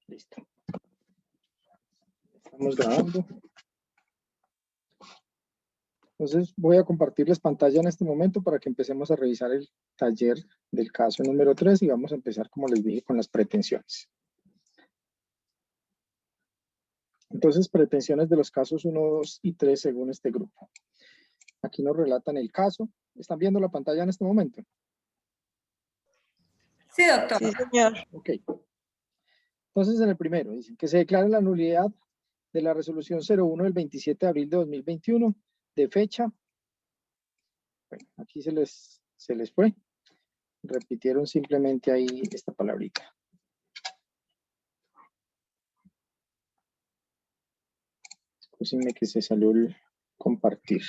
Listo. Estamos grabando. Entonces voy a compartirles pantalla en este momento para que empecemos a revisar el taller del caso número 3 y vamos a empezar, como les dije, con las pretensiones. Entonces, pretensiones de los casos 1, 2 y 3 según este grupo. Aquí nos relatan el caso. ¿Están viendo la pantalla en este momento? Sí, doctor. Sí, señor. Ok. Entonces, en el primero, dicen que se declara la nulidad de la resolución 01 del 27 de abril de 2021 de fecha. Bueno, aquí se les fue. Repitieron simplemente ahí esta palabrita. Excúsenme que se salió el compartir.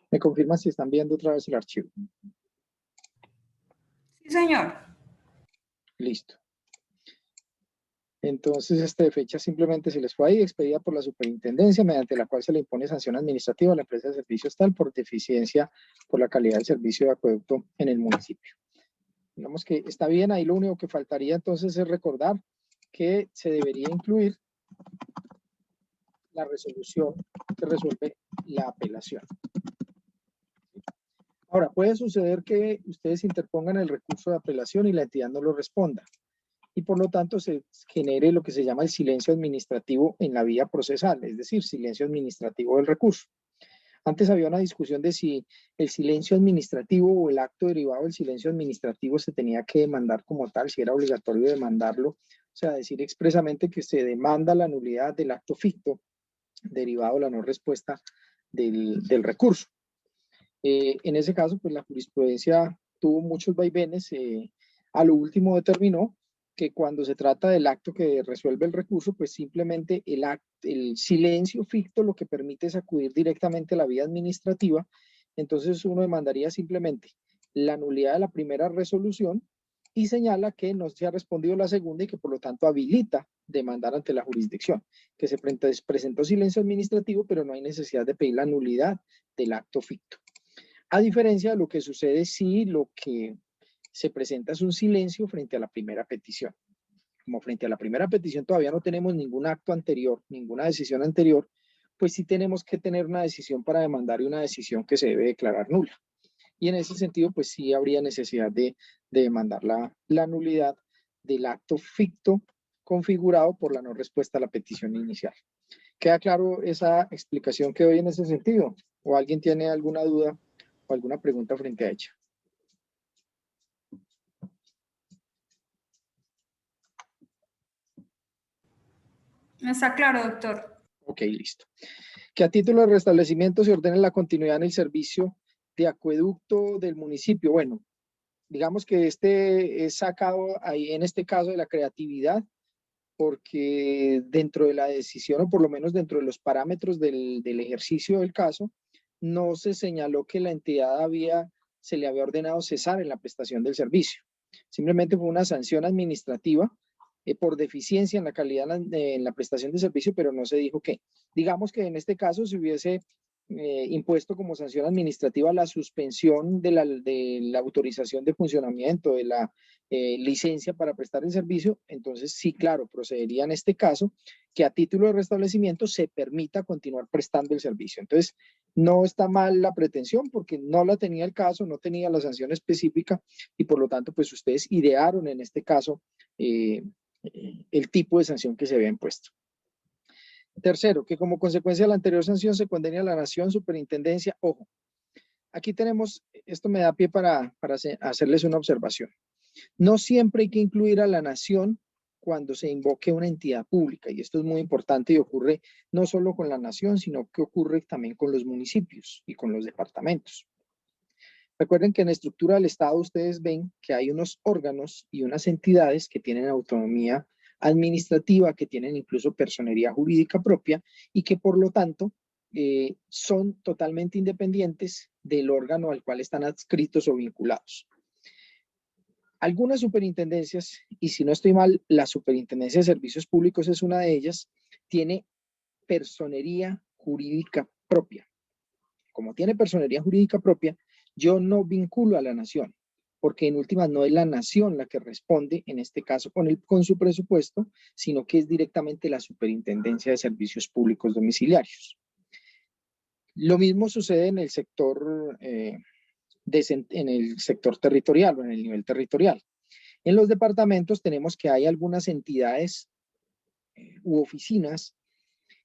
¿Me confirman si están viendo otra vez el archivo? Sí, señor. Listo. Entonces, esta fecha simplemente se les fue ahí, expedida por la superintendencia, mediante la cual se le impone sanción administrativa a la empresa de servicios tal por deficiencia por la calidad del servicio de acueducto en el municipio. Digamos que está bien, ahí lo único que faltaría entonces es recordar que se debería incluir la resolución que resuelve la apelación. Ahora, puede suceder que ustedes interpongan el recurso de apelación y la entidad no lo responda. Y por lo tanto se genere lo que se llama el silencio administrativo en la vía procesal, es decir, silencio administrativo del recurso. Antes había una discusión de si el silencio administrativo o el acto derivado del silencio administrativo se tenía que demandar como tal, si era obligatorio demandarlo, o sea, decir expresamente que se demanda la nulidad del acto ficto derivado de la no respuesta del recurso. En ese caso, pues la jurisprudencia tuvo muchos vaivenes, a lo último determinó que cuando se trata del acto que resuelve el recurso, pues simplemente el silencio ficto lo que permite es acudir directamente a la vía administrativa. Entonces uno demandaría simplemente la nulidad de la primera resolución y señala que no se ha respondido la segunda y que por lo tanto habilita demandar ante la jurisdicción, que se presentó silencio administrativo, pero no hay necesidad de pedir la nulidad del acto ficto. A diferencia de lo que sucede si lo que se presenta es un silencio frente a la primera petición. Como frente a la primera petición todavía no tenemos ningún acto anterior, ninguna decisión anterior, pues sí tenemos que tener una decisión para demandar y una decisión que se debe declarar nula. Y en ese sentido, pues sí habría necesidad de demandar la nulidad del acto ficto configurado por la no respuesta a la petición inicial. ¿Queda claro esa explicación que doy en ese sentido? ¿O alguien tiene alguna duda o alguna pregunta frente a ella? Está claro, doctor. Ok, listo. Que a título de restablecimiento se ordene la continuidad en el servicio de acueducto del municipio. Bueno, digamos que este es sacado ahí en este caso de la creatividad, porque dentro de la decisión, o por lo menos dentro de los parámetros del ejercicio del caso, no se señaló que la entidad se le había ordenado cesar en la prestación del servicio. Simplemente fue una sanción administrativa por deficiencia en la calidad en la prestación de servicio, pero no se dijo qué. Digamos que en este caso se hubiese impuesto como sanción administrativa la suspensión de la autorización de funcionamiento, de la licencia para prestar el servicio, entonces sí, claro, procedería en este caso que a título de restablecimiento se permita continuar prestando el servicio. Entonces, no está mal la pretensión porque no la tenía el caso, no tenía la sanción específica y por lo tanto, pues ustedes idearon en este caso el tipo de sanción que se había impuesto. Tercero, que como consecuencia de la anterior sanción se condene a la nación, superintendencia. Ojo, aquí tenemos, esto me da pie para hacerles una observación. No siempre hay que incluir a la nación cuando se invoque una entidad pública, y esto es muy importante y ocurre no solo con la nación, sino que ocurre también con los municipios y con los departamentos. Recuerden que en la estructura del Estado ustedes ven que hay unos órganos y unas entidades que tienen autonomía administrativa, que tienen incluso personería jurídica propia y que por lo tanto son totalmente independientes del órgano al cual están adscritos o vinculados. Algunas superintendencias, y si no estoy mal, la Superintendencia de Servicios Públicos es una de ellas, tiene personería jurídica propia. Como tiene personería jurídica propia, yo no vinculo a la nación. porque en últimas no es la nación la que responde, en este caso con su presupuesto, sino que es directamente la Superintendencia de Servicios Públicos Domiciliarios. Lo mismo sucede en el sector, en el sector territorial o en el nivel territorial. En los departamentos tenemos que hay algunas entidades u oficinas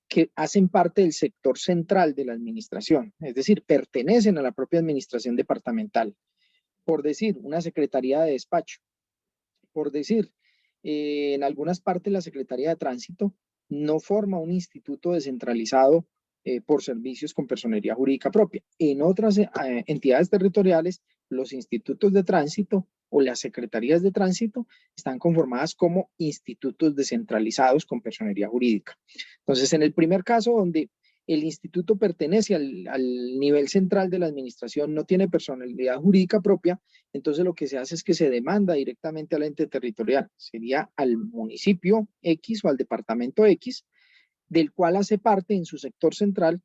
que hacen parte del sector central de la administración, es decir, pertenecen a la propia administración departamental. Por decir, una secretaría de despacho. Por decir, en algunas partes la Secretaría de Tránsito no forma un instituto descentralizado por servicios con personería jurídica propia. En otras entidades territoriales, los institutos de tránsito o las secretarías de tránsito están conformadas como institutos descentralizados con personería jurídica. Entonces, en el primer caso, donde el instituto pertenece al nivel central de la administración, no tiene personalidad jurídica propia, entonces lo que se hace es que se demanda directamente al ente territorial, sería al municipio X o al departamento X, del cual hace parte en su sector central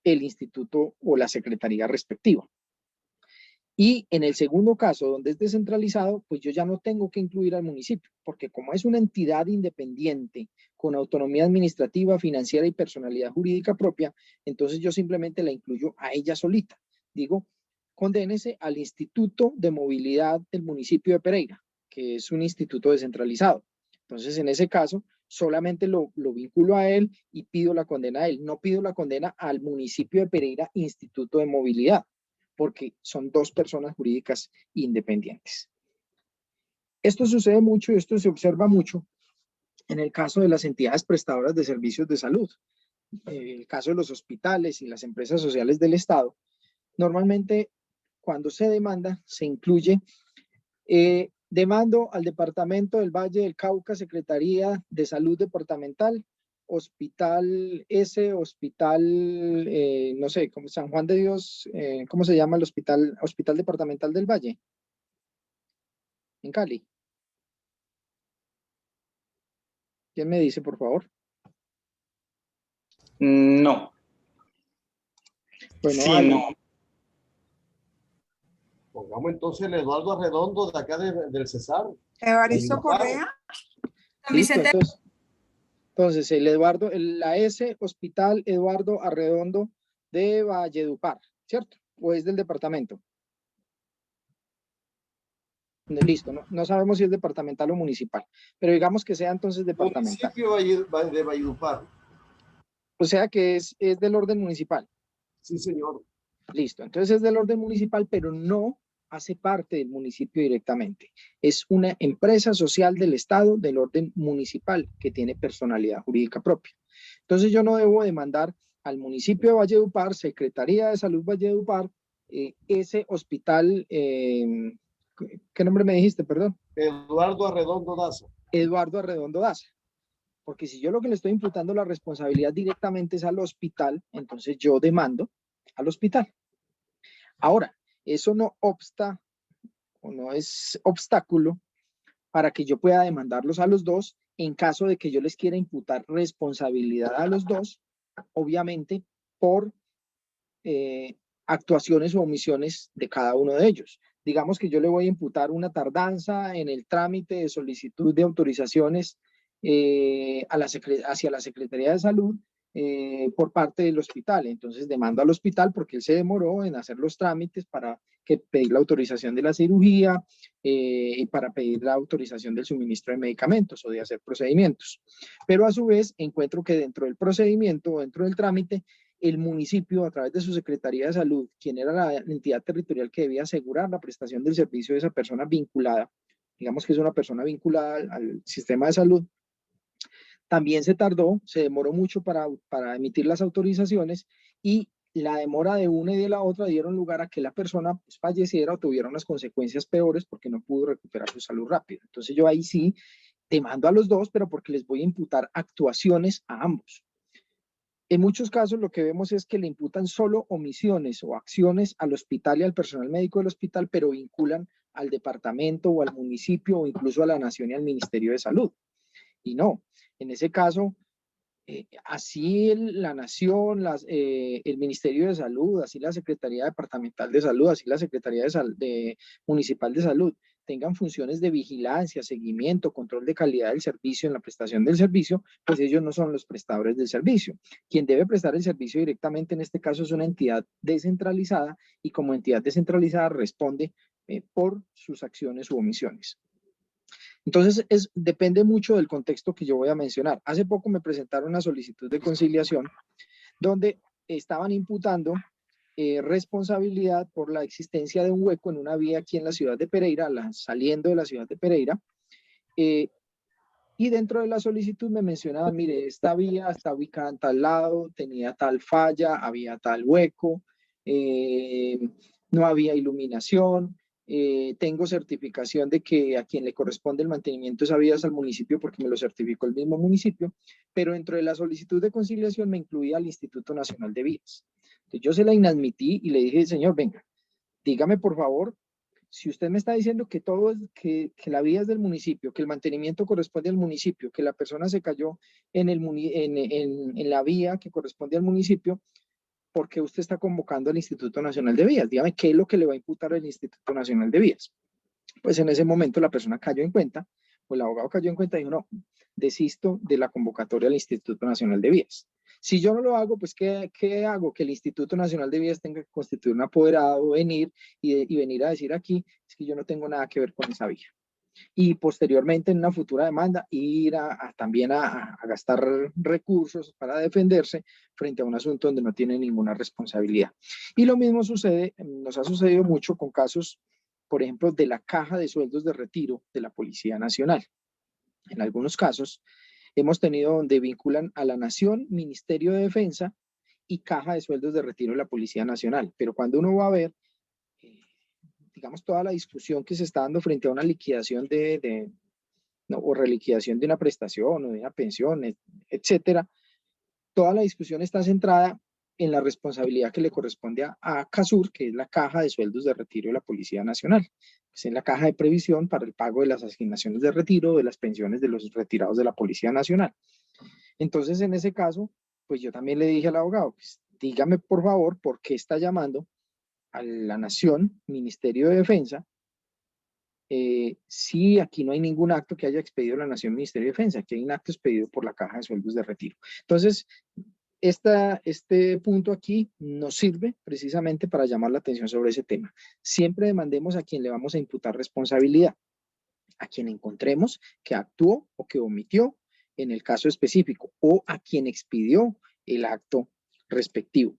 el instituto o la secretaría respectiva. Y en el segundo caso, donde es descentralizado, pues yo ya no tengo que incluir al municipio, porque como es una entidad independiente, con autonomía administrativa, financiera y personalidad jurídica propia, entonces yo simplemente la incluyo a ella solita. Digo, condénese al Instituto de Movilidad del municipio de Pereira, que es un instituto descentralizado. Entonces, en ese caso, solamente lo vinculo a él y pido la condena a él. No pido la condena al municipio de Pereira, Instituto de Movilidad, porque son dos personas jurídicas independientes. Esto sucede mucho y esto se observa mucho en el caso de las entidades prestadoras de servicios de salud. El caso de los hospitales y las empresas sociales del Estado. Normalmente, cuando se demanda, se incluye demando al Departamento del Valle del Cauca, Secretaría de Salud Departamental, Hospital S, Hospital, no sé, como San Juan de Dios, ¿cómo se llama el hospital? Hospital Departamental del Valle, en Cali. ¿Quién me dice, por favor? No. Bueno, Sí, no. Pongamos entonces el Eduardo Arredondo de acá del Cesar. Evaristo Correa. San listo, Vicente. entonces el Eduardo, la S, Hospital Eduardo Arredondo de Valledupar, ¿cierto? ¿O es del departamento? Listo, no sabemos si es departamental o municipal, pero digamos que sea entonces departamental. Municipio de Valledupar. O sea que es del orden municipal. Sí, señor. Listo, entonces es del orden municipal, pero no hace parte del municipio directamente. Es una empresa social del Estado del orden municipal que tiene personalidad jurídica propia. Entonces yo no debo demandar al municipio de Valledupar, Secretaría de Salud Valledupar, ese hospital, ¿qué nombre me dijiste, perdón? Eduardo Arredondo Daza. Eduardo Arredondo Daza. Porque si yo lo que le estoy imputando la responsabilidad directamente es al hospital, entonces yo demando al hospital. Ahora, eso no obsta o no es obstáculo para que yo pueda demandarlos a los dos en caso de que yo les quiera imputar responsabilidad a los dos, obviamente por actuaciones o omisiones de cada uno de ellos. Digamos que yo le voy a imputar una tardanza en el trámite de solicitud de autorizaciones hacia la Secretaría de Salud por parte del hospital. Entonces demando al hospital porque él se demoró en hacer los trámites para pedir la autorización de la cirugía y para pedir la autorización del suministro de medicamentos o de hacer procedimientos. Pero a su vez encuentro que dentro del procedimiento o dentro del trámite, el municipio, a través de su Secretaría de Salud, quien era la entidad territorial que debía asegurar la prestación del servicio de esa persona vinculada, digamos que es una persona vinculada al sistema de salud, también se demoró mucho para emitir las autorizaciones y la demora de una y de la otra dieron lugar a que la persona pues, falleciera o tuviera unas consecuencias peores porque no pudo recuperar su salud rápido. Entonces yo ahí sí demando a los dos, pero porque les voy a imputar actuaciones a ambos. En muchos casos lo que vemos es que le imputan solo omisiones o acciones al hospital y al personal médico del hospital, pero vinculan al departamento o al municipio o incluso a la nación y al Ministerio de Salud. Y no, en ese caso, así la Nación, el Ministerio de Salud, así la Secretaría Departamental de Salud, así la Secretaría Municipal de Salud, tengan funciones de vigilancia, seguimiento, control de calidad del servicio en la prestación del servicio, pues ellos no son los prestadores del servicio. Quien debe prestar el servicio directamente en este caso es una entidad descentralizada y como entidad descentralizada responde por sus acciones u omisiones. Entonces, depende mucho del contexto que yo voy a mencionar. Hace poco me presentaron una solicitud de conciliación donde estaban imputando responsabilidad por la existencia de un hueco en una vía aquí en la ciudad de Pereira, saliendo de la ciudad de Pereira, y dentro de la solicitud me mencionaban, mire, esta vía está ubicada en tal lado, tenía tal falla, había tal hueco, no había iluminación, tengo certificación de que a quien le corresponde el mantenimiento de esa vía es al municipio porque me lo certificó el mismo municipio, pero dentro de la solicitud de conciliación me incluía al Instituto Nacional de Vías. Entonces yo se la inadmití y le dije, señor, venga, dígame por favor, si usted me está diciendo que todo es, que la vía es del municipio, que el mantenimiento corresponde al municipio, que la persona se cayó en la vía que corresponde al municipio, ¿por qué usted está convocando al Instituto Nacional de Vías? Dígame qué es lo que le va a imputar al Instituto Nacional de Vías. Pues en ese momento la persona cayó en cuenta, o el abogado cayó en cuenta y dijo, no, desisto de la convocatoria al Instituto Nacional de Vías. Si yo no lo hago, pues ¿qué hago? Que el Instituto Nacional de Vías tenga que constituir un apoderado, venir y venir a decir aquí, es que yo no tengo nada que ver con esa vía. Y posteriormente en una futura demanda ir también a gastar recursos para defenderse frente a un asunto donde no tiene ninguna responsabilidad. Y lo mismo sucede, nos ha sucedido mucho con casos, por ejemplo, de la caja de sueldos de retiro de la Policía Nacional. En algunos casos hemos tenido donde vinculan a la Nación, Ministerio de Defensa y caja de sueldos de retiro de la Policía Nacional. Pero cuando uno va a ver, digamos, toda la discusión que se está dando frente a una liquidación o reliquidación de una prestación o de una pensión, etcétera, toda la discusión está centrada en la responsabilidad que le corresponde a CASUR, que es la caja de sueldos de retiro de la Policía Nacional. Es en la caja de previsión para el pago de las asignaciones de retiro, de las pensiones de los retirados de la Policía Nacional. Entonces, en ese caso, pues yo también le dije al abogado, pues, dígame por favor, ¿por qué está llamando a la Nación, Ministerio de Defensa, si aquí no hay ningún acto que haya expedido la Nación, Ministerio de Defensa, aquí hay un acto expedido por la caja de sueldos de retiro? Entonces, este punto aquí nos sirve precisamente para llamar la atención sobre ese tema. Siempre demandemos a quien le vamos a imputar responsabilidad, a quien encontremos que actuó o que omitió en el caso específico, o a quien expidió el acto respectivo.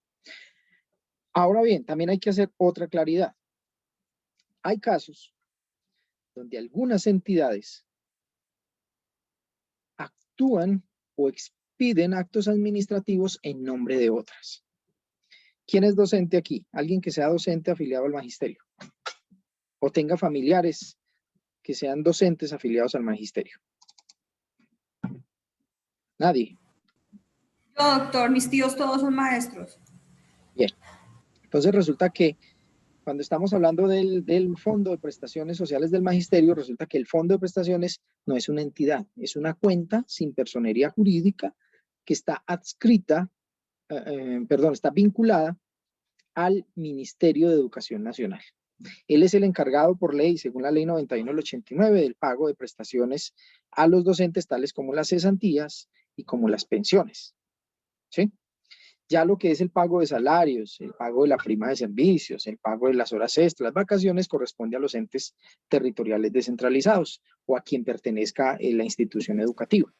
Ahora bien, también hay que hacer otra claridad. Hay casos donde algunas entidades actúan o expiden actos administrativos en nombre de otras. ¿Quién es docente aquí? Alguien que sea docente afiliado al magisterio o tenga familiares que sean docentes afiliados al magisterio. Nadie. Yo, doctor, mis tíos todos son maestros. Bien. Entonces resulta que cuando estamos hablando del Fondo de Prestaciones Sociales del Magisterio, resulta que el Fondo de Prestaciones no es una entidad, es una cuenta sin personería jurídica que está adscrita, está vinculada al Ministerio de Educación Nacional. Él es el encargado por ley, según la ley 91 del 89, del pago de prestaciones a los docentes, tales como las cesantías y como las pensiones. ¿Sí? Ya lo que es el pago de salarios, el pago de la prima de servicios, el pago de las horas extras, las vacaciones, corresponde a los entes territoriales descentralizados o a quien pertenezca la institución educativa.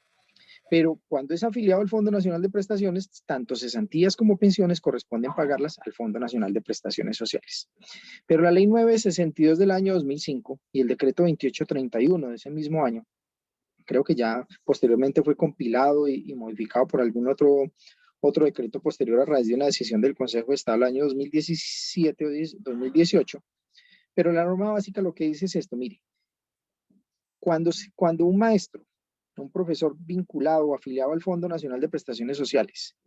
Pero cuando es afiliado al Fondo Nacional de Prestaciones, tanto cesantías como pensiones corresponden pagarlas al Fondo Nacional de Prestaciones Sociales. Pero la Ley 962 del año 2005 y el Decreto 2831 de ese mismo año, creo que ya posteriormente fue compilado y modificado por algún otro decreto posterior a raíz de una decisión del Consejo de Estado del año 2017 o 2018, pero la norma básica lo que dice es esto, mire, cuando un maestro, un profesor vinculado o afiliado al Fondo Nacional de Prestaciones Sociales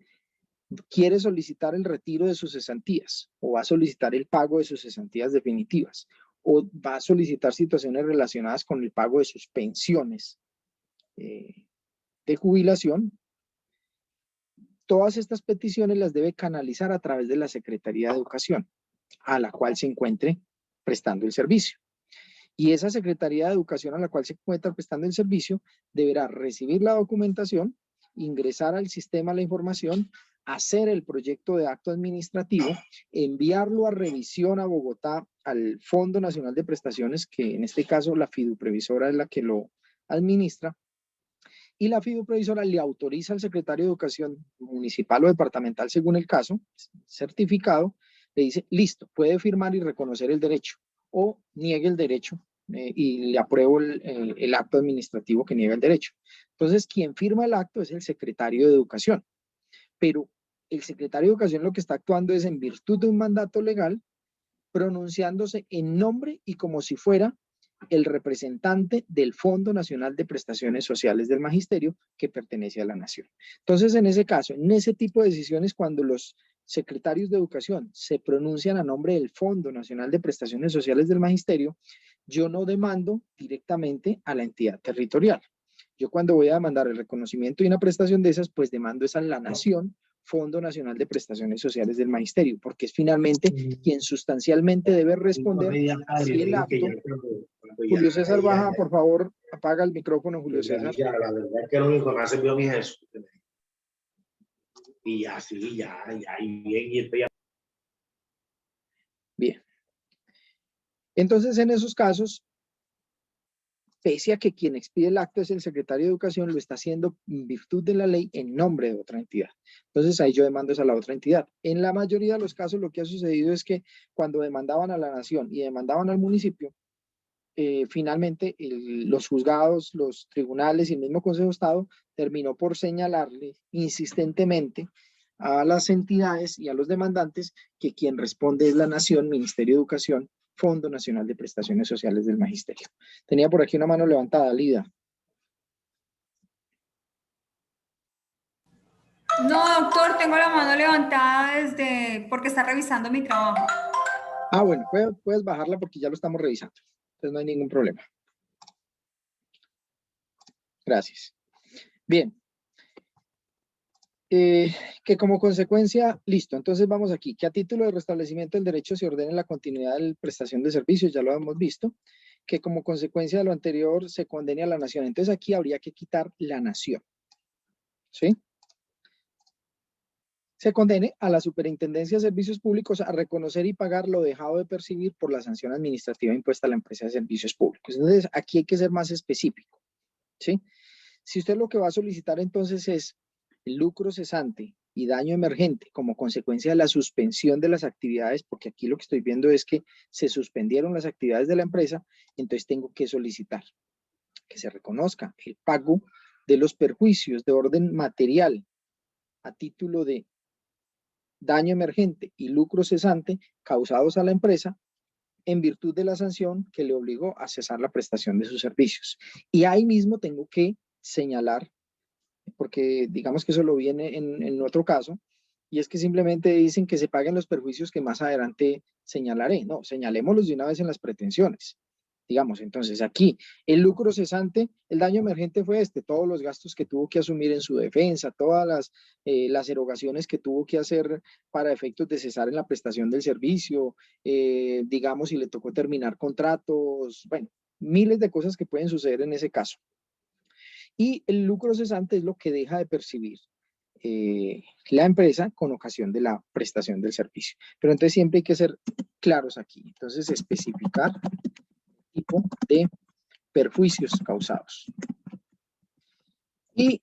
quiere solicitar el retiro de sus cesantías o va a solicitar el pago de sus cesantías definitivas o va a solicitar situaciones relacionadas con el pago de sus pensiones de jubilación, todas estas peticiones las debe canalizar a través de la Secretaría de Educación, a la cual se encuentre prestando el servicio. Y esa Secretaría de Educación a la cual se encuentra prestando el servicio deberá recibir la documentación, ingresar al sistema la información, hacer el proyecto de acto administrativo, enviarlo a revisión a Bogotá, al Fondo Nacional de Prestaciones, que en este caso la fiduprevisora es la que lo administra, y la fiduprevisora le autoriza al secretario de Educación municipal o departamental, según el caso, certificado, le dice, listo, puede firmar y reconocer el derecho, o niegue el derecho y le apruebo el acto administrativo que niega el derecho. Entonces, quien firma el acto es el secretario de Educación, pero el secretario de Educación lo que está actuando es en virtud de un mandato legal, pronunciándose en nombre y como si fuera el representante del Fondo Nacional de Prestaciones Sociales del Magisterio que pertenece a la Nación. Entonces, en ese caso, en ese tipo de decisiones, cuando los secretarios de Educación se pronuncian a nombre del Fondo Nacional de Prestaciones Sociales del Magisterio, yo no demando directamente a la entidad territorial. Yo cuando voy a demandar el reconocimiento de una prestación de esas, pues demando es a la Nación, Fondo Nacional de Prestaciones Sociales del Magisterio, porque es finalmente quien sustancialmente debe responder si el acto... Julio César, baja, por favor, apaga el micrófono, Julio César. La verdad es que lo único que me ha servido a mí es eso. Y ya, sí, ya, y bien, y estoy... Bien. Entonces, en esos casos, pese a que quien expide el acto es el secretario de Educación, lo está haciendo en virtud de la ley en nombre de otra entidad. Entonces, ahí yo demando es a la otra entidad. En la mayoría de los casos, lo que ha sucedido es que cuando demandaban a la Nación y demandaban al municipio, finalmente los juzgados, los tribunales y el mismo Consejo de Estado terminó por señalarle insistentemente a las entidades y a los demandantes que quien responde es la Nación, Ministerio de Educación, Fondo Nacional de Prestaciones Sociales del Magisterio. Tenía por aquí una mano levantada, Lida. No, doctor, tengo la mano levantada porque está revisando mi trabajo. Ah, bueno, puedes bajarla porque ya lo estamos revisando. Entonces no hay ningún problema. Gracias. Bien. Que como consecuencia, listo, entonces vamos aquí, que a título de restablecimiento del derecho se ordene la continuidad de la prestación de servicios, ya lo hemos visto, que como consecuencia de lo anterior se condene a la Nación. Entonces aquí habría que quitar la Nación, ¿sí? Se condene a la Superintendencia de Servicios Públicos a reconocer y pagar lo dejado de percibir por la sanción administrativa impuesta a la empresa de servicios públicos. Entonces aquí hay que ser más específico, ¿sí? Si usted lo que va a solicitar entonces es el lucro cesante y daño emergente como consecuencia de la suspensión de las actividades, porque aquí lo que estoy viendo es que se suspendieron las actividades de la empresa, entonces tengo que solicitar que se reconozca el pago de los perjuicios de orden material a título de daño emergente y lucro cesante causados a la empresa en virtud de la sanción que le obligó a cesar la prestación de sus servicios. Y ahí mismo tengo que señalar, porque digamos que eso lo viene en otro caso, y es que simplemente dicen que se paguen los perjuicios que más adelante señalaré. No, señalémoslos de una vez en las pretensiones. Digamos, entonces aquí, el lucro cesante, el daño emergente fue todos los gastos que tuvo que asumir en su defensa, todas las erogaciones que tuvo que hacer para efectos de cesar en la prestación del servicio, digamos, si le tocó terminar contratos, bueno, miles de cosas que pueden suceder en ese caso. Y el lucro cesante es lo que deja de percibir la empresa con ocasión de la prestación del servicio. Pero entonces siempre hay que ser claros aquí. Entonces, especificar tipo de perjuicios causados. Y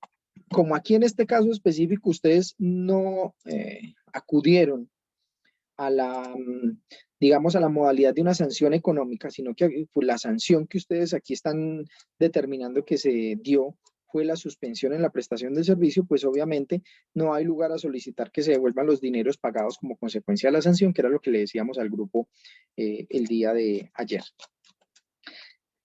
como aquí en este caso específico ustedes no acudieron a la, digamos, a la modalidad de una sanción económica, sino que pues, la sanción que ustedes aquí están determinando que se dio fue la suspensión en la prestación del servicio, pues obviamente no hay lugar a solicitar que se devuelvan los dineros pagados como consecuencia de la sanción, que era lo que le decíamos al grupo el día de ayer.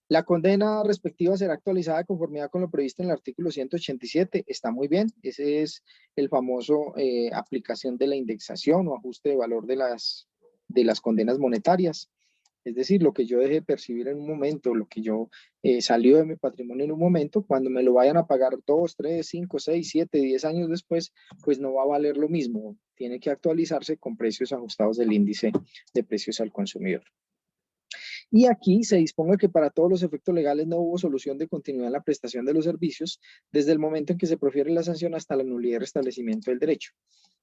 La condena respectiva será actualizada de conformidad con lo previsto en el artículo 187. Está muy bien. Ese es el famoso aplicación de la indexación o ajuste de valor de las condenas monetarias. Es decir, lo que yo dejé de percibir en un momento, lo que yo salió de mi patrimonio en un momento, cuando me lo vayan a pagar 2, 3, 5, 6, 7, 10 años después, pues no va a valer lo mismo. Tiene que actualizarse con precios ajustados del índice de precios al consumidor. Y aquí se dispone que para todos los efectos legales no hubo solución de continuidad en la prestación de los servicios desde el momento en que se profiere la sanción hasta la nulidad y restablecimiento del derecho.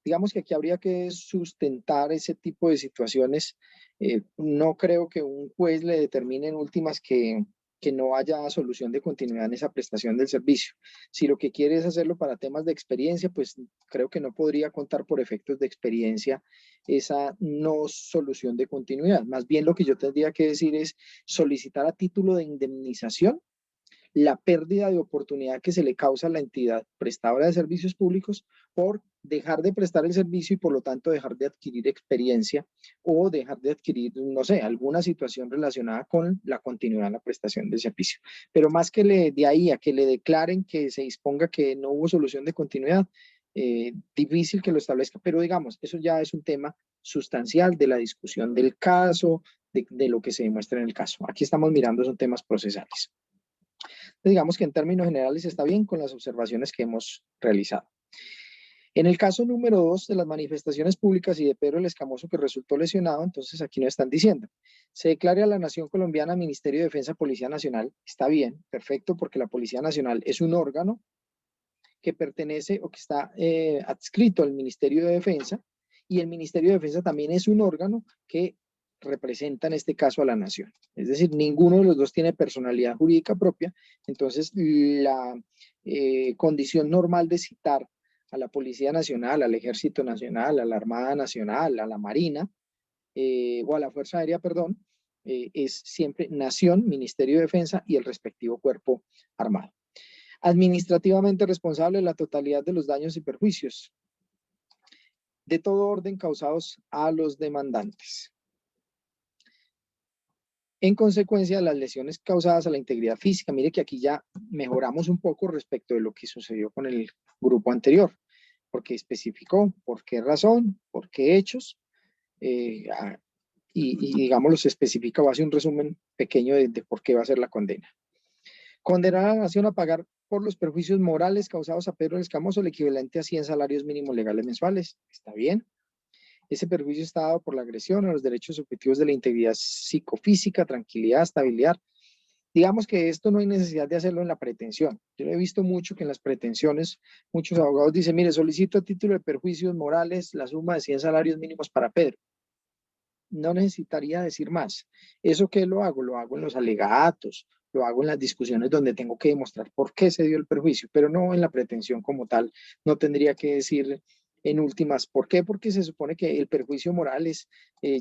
Digamos que aquí habría que sustentar ese tipo de situaciones. No creo que un juez le determine en últimas que no haya solución de continuidad en esa prestación del servicio. Si lo que quiere es hacerlo para temas de experiencia, pues creo que no podría contar por efectos de experiencia esa no solución de continuidad. Más bien lo que yo tendría que decir es solicitar a título de indemnización la pérdida de oportunidad que se le causa a la entidad prestadora de servicios públicos por dejar de prestar el servicio y por lo tanto dejar de adquirir experiencia o dejar de adquirir, no sé, alguna situación relacionada con la continuidad en la prestación del servicio. Pero más que de ahí a que le declaren que se disponga que no hubo solución de continuidad, difícil que lo establezca, pero digamos, eso ya es un tema sustancial de la discusión del caso, de lo que se demuestra en el caso. Aquí estamos mirando son temas procesales. Digamos que en términos generales está bien con las observaciones que hemos realizado. En el caso número 2 de las manifestaciones públicas y de Pedro el Escamoso que resultó lesionado, entonces aquí nos están diciendo, se declare a la Nación Colombiana Ministerio de Defensa Policía Nacional, está bien, perfecto, porque la Policía Nacional es un órgano que pertenece o que está adscrito al Ministerio de Defensa, y el Ministerio de Defensa también es un órgano que representa en este caso a la nación. Es decir, ninguno de los dos tiene personalidad jurídica propia, entonces la condición normal de citar a la Policía Nacional, al Ejército Nacional, a la Armada Nacional, a la Marina, o a la Fuerza Aérea, perdón, es siempre Nación, Ministerio de Defensa y el respectivo cuerpo armado. Administrativamente responsable de la totalidad de los daños y perjuicios de todo orden causados a los demandantes. En consecuencia de las lesiones causadas a la integridad física, mire que aquí ya mejoramos un poco respecto de lo que sucedió con el grupo anterior, porque especificó por qué razón, por qué hechos, y digamos los especifica o hace un resumen pequeño de por qué va a ser la condena. Condenar a la nación a pagar por los perjuicios morales causados a Pedro el Escamoso el equivalente a 100 salarios mínimos legales mensuales. Está bien. Ese perjuicio está dado por la agresión a los derechos subjetivos de la integridad psicofísica, tranquilidad, estabilidad. Digamos que esto no hay necesidad de hacerlo en la pretensión. Yo he visto mucho que en las pretensiones muchos abogados dicen, mire, solicito a título de perjuicios morales la suma de 100 salarios mínimos para Pedro. No necesitaría decir más. ¿Eso qué lo hago? Lo hago en los alegatos, lo hago en las discusiones donde tengo que demostrar por qué se dio el perjuicio, pero no en la pretensión como tal. No tendría que decir en últimas, ¿por qué? Porque se supone que el perjuicio moral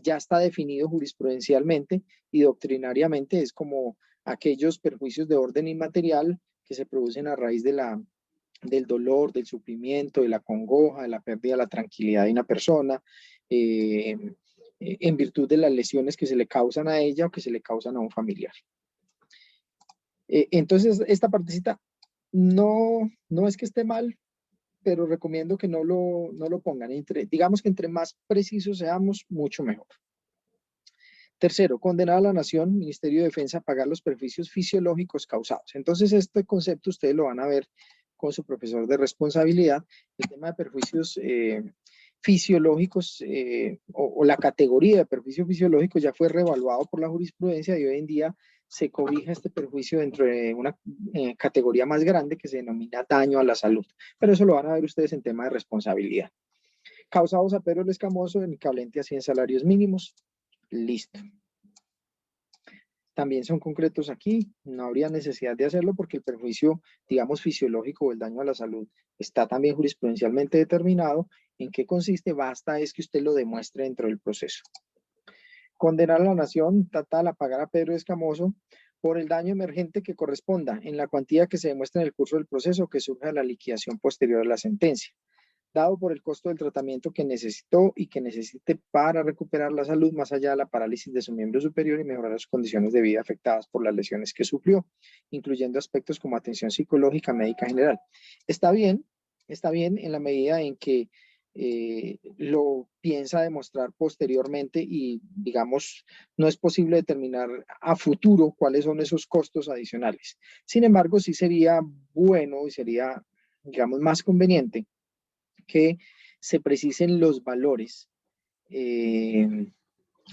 ya está definido jurisprudencialmente y doctrinariamente, es como aquellos perjuicios de orden inmaterial que se producen a raíz del dolor, del sufrimiento, de la congoja, de la pérdida de la tranquilidad de una persona, en virtud de las lesiones que se le causan a ella o que se le causan a un familiar. Entonces, esta partecita no es que esté mal, pero recomiendo que no lo pongan. Digamos que entre más precisos seamos, mucho mejor. Tercero, condenar a la nación, Ministerio de Defensa, a pagar los perjuicios fisiológicos causados. Entonces, este concepto ustedes lo van a ver con su profesor de responsabilidad. El tema de perjuicios fisiológicos o la categoría de perjuicio fisiológico ya fue reevaluado por la jurisprudencia y hoy en día se cobija este perjuicio dentro de una categoría más grande que se denomina daño a la salud. Pero eso lo van a ver ustedes en tema de responsabilidad. Causados a Pedro el Escamoso, en equivalente a 100 salarios mínimos. Listo. También son concretos aquí, no habría necesidad de hacerlo porque el perjuicio, digamos, fisiológico o el daño a la salud está también jurisprudencialmente determinado. ¿En qué consiste? Basta es que usted lo demuestre dentro del proceso. Condenar a la nación total a pagar a Pedro Escamoso por el daño emergente que corresponda en la cuantía que se demuestre en el curso del proceso que surja de la liquidación posterior a la sentencia, dado por el costo del tratamiento que necesitó y que necesite para recuperar la salud más allá de la parálisis de su miembro superior y mejorar las condiciones de vida afectadas por las lesiones que sufrió, incluyendo aspectos como atención psicológica, médica general. Está bien en la medida en que lo piensa demostrar posteriormente y, digamos, no es posible determinar a futuro cuáles son esos costos adicionales. Sin embargo, sí sería bueno y sería, digamos, más conveniente que se precisen los valores,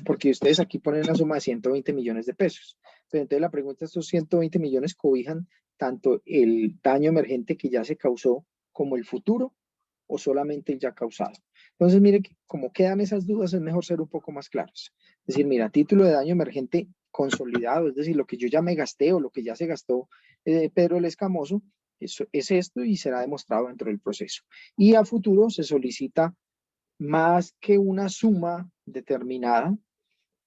porque ustedes aquí ponen una suma de 120 millones de pesos. Pero entonces la pregunta, ¿estos 120 millones cobijan tanto el daño emergente que ya se causó como el futuro o solamente el ya causado? Entonces, mire, que como quedan esas dudas, es mejor ser un poco más claros. Es decir, mira, título de daño emergente consolidado, es decir, lo que yo ya me gasté o lo que ya se gastó Pedro el Escamoso, eso es esto y será demostrado dentro del proceso. Y a futuro se solicita más que una suma determinada,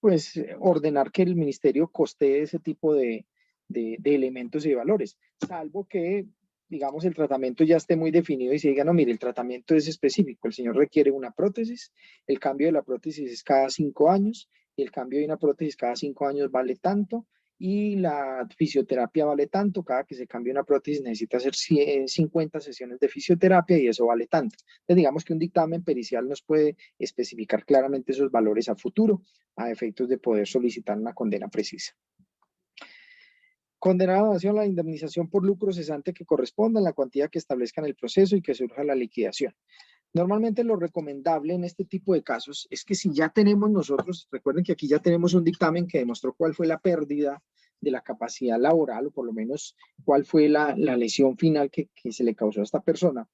pues ordenar que el ministerio costee ese tipo de elementos y de valores, salvo que, digamos, el tratamiento ya esté muy definido y se diga, no, mire, el tratamiento es específico, el señor requiere una prótesis, el cambio de la prótesis es cada 5 años, y el cambio de una prótesis cada 5 años vale tanto, y la fisioterapia vale tanto, cada que se cambie una prótesis necesita hacer 50 sesiones de fisioterapia y eso vale tanto. Entonces, digamos que un dictamen pericial nos puede especificar claramente esos valores a futuro, a efectos de poder solicitar una condena precisa. Condenar a la nación la indemnización por lucro cesante que corresponda en la cuantía que establezca en el proceso y que surja la liquidación. Normalmente lo recomendable en este tipo de casos es que si ya tenemos nosotros, recuerden que aquí ya tenemos un dictamen que demostró cuál fue la pérdida de la capacidad laboral o por lo menos cuál fue la lesión final que se le causó a esta persona,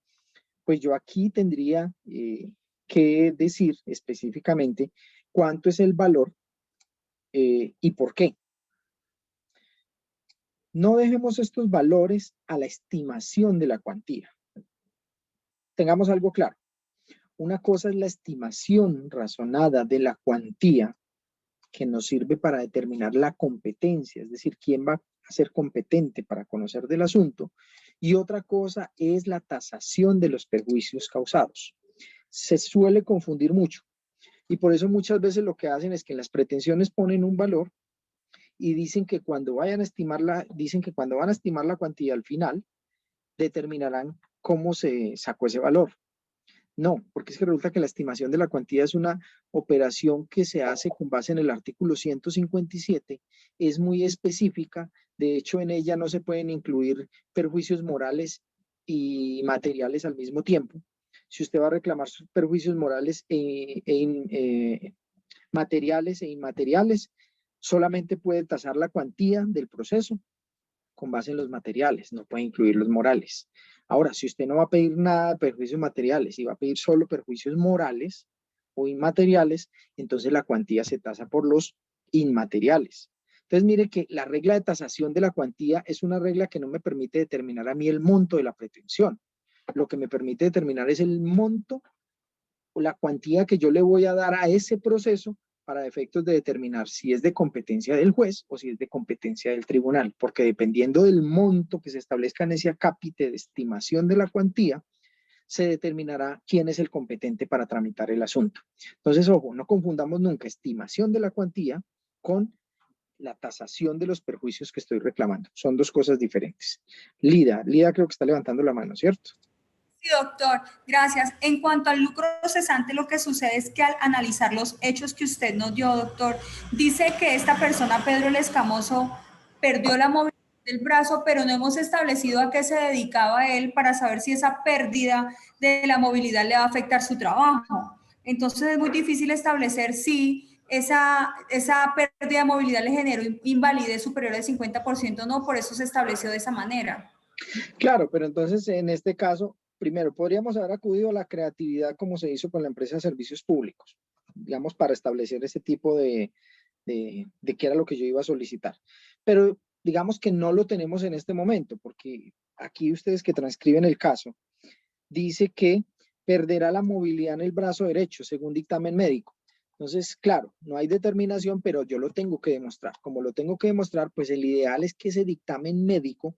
pues yo aquí tendría que decir específicamente cuánto es el valor y por qué. No dejemos estos valores a la estimación de la cuantía. Tengamos algo claro. Una cosa es la estimación razonada de la cuantía que nos sirve para determinar la competencia, es decir, quién va a ser competente para conocer del asunto, y otra cosa es la tasación de los perjuicios causados. Se suele confundir mucho y por eso muchas veces lo que hacen es que en las pretensiones ponen un valor y dicen que cuando vayan a estimarla, dicen que cuando van a estimar la cuantía al final, determinarán cómo se sacó ese valor. No, porque es que resulta que la estimación de la cuantía es una operación que se hace con base en el artículo 157, es muy específica, de hecho en ella no se pueden incluir perjuicios morales y materiales al mismo tiempo. Si usted va a reclamar sus perjuicios morales materiales e inmateriales, solamente puede tasar la cuantía del proceso con base en los materiales, no puede incluir los morales. Ahora, si usted no va a pedir nada de perjuicios materiales y va a pedir solo perjuicios morales o inmateriales, entonces la cuantía se tasa por los inmateriales. Entonces, mire que la regla de tasación de la cuantía es una regla que no me permite determinar a mí el monto de la pretensión. Lo que me permite determinar es el monto o la cuantía que yo le voy a dar a ese proceso para efectos de determinar si es de competencia del juez o si es de competencia del tribunal, porque dependiendo del monto que se establezca en ese acápite de estimación de la cuantía, se determinará quién es el competente para tramitar el asunto. Entonces, ojo, no confundamos nunca estimación de la cuantía con la tasación de los perjuicios que estoy reclamando. Son dos cosas diferentes. Lida creo que está levantando la mano, ¿cierto? Sí, doctor, gracias. En cuanto al lucro cesante, lo que sucede es que al analizar los hechos que usted nos dio, doctor, dice que esta persona, Pedro el Escamoso, perdió la movilidad del brazo, pero no hemos establecido a qué se dedicaba él para saber si esa pérdida de la movilidad le va a afectar su trabajo. Entonces es muy difícil establecer si esa pérdida de movilidad le generó invalidez superior al 50% o no, por eso se estableció de esa manera. Claro, pero entonces en este caso, primero, podríamos haber acudido a la creatividad como se hizo con la empresa de servicios públicos, digamos, para establecer ese tipo de qué era lo que yo iba a solicitar. Pero digamos que no lo tenemos en este momento, porque aquí ustedes que transcriben el caso, dice que perderá la movilidad en el brazo derecho, según dictamen médico. Entonces, claro, no hay determinación, pero yo lo tengo que demostrar. Como lo tengo que demostrar, pues el ideal es que ese dictamen médico.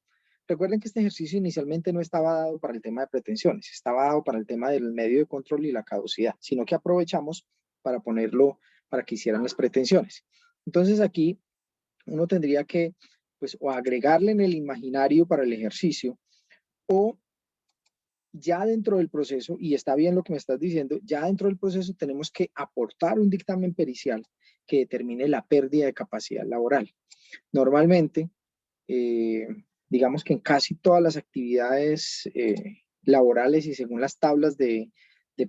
Recuerden que este ejercicio inicialmente no estaba dado para el tema de pretensiones, estaba dado para el tema del medio de control y la caducidad, sino que aprovechamos para ponerlo para que hicieran las pretensiones. Entonces aquí uno tendría que, pues, o agregarle en el imaginario para el ejercicio, o ya dentro del proceso, y está bien lo que me estás diciendo, ya dentro del proceso tenemos que aportar un dictamen pericial que determine la pérdida de capacidad laboral. Normalmente, digamos que en casi todas las actividades laborales y según las tablas de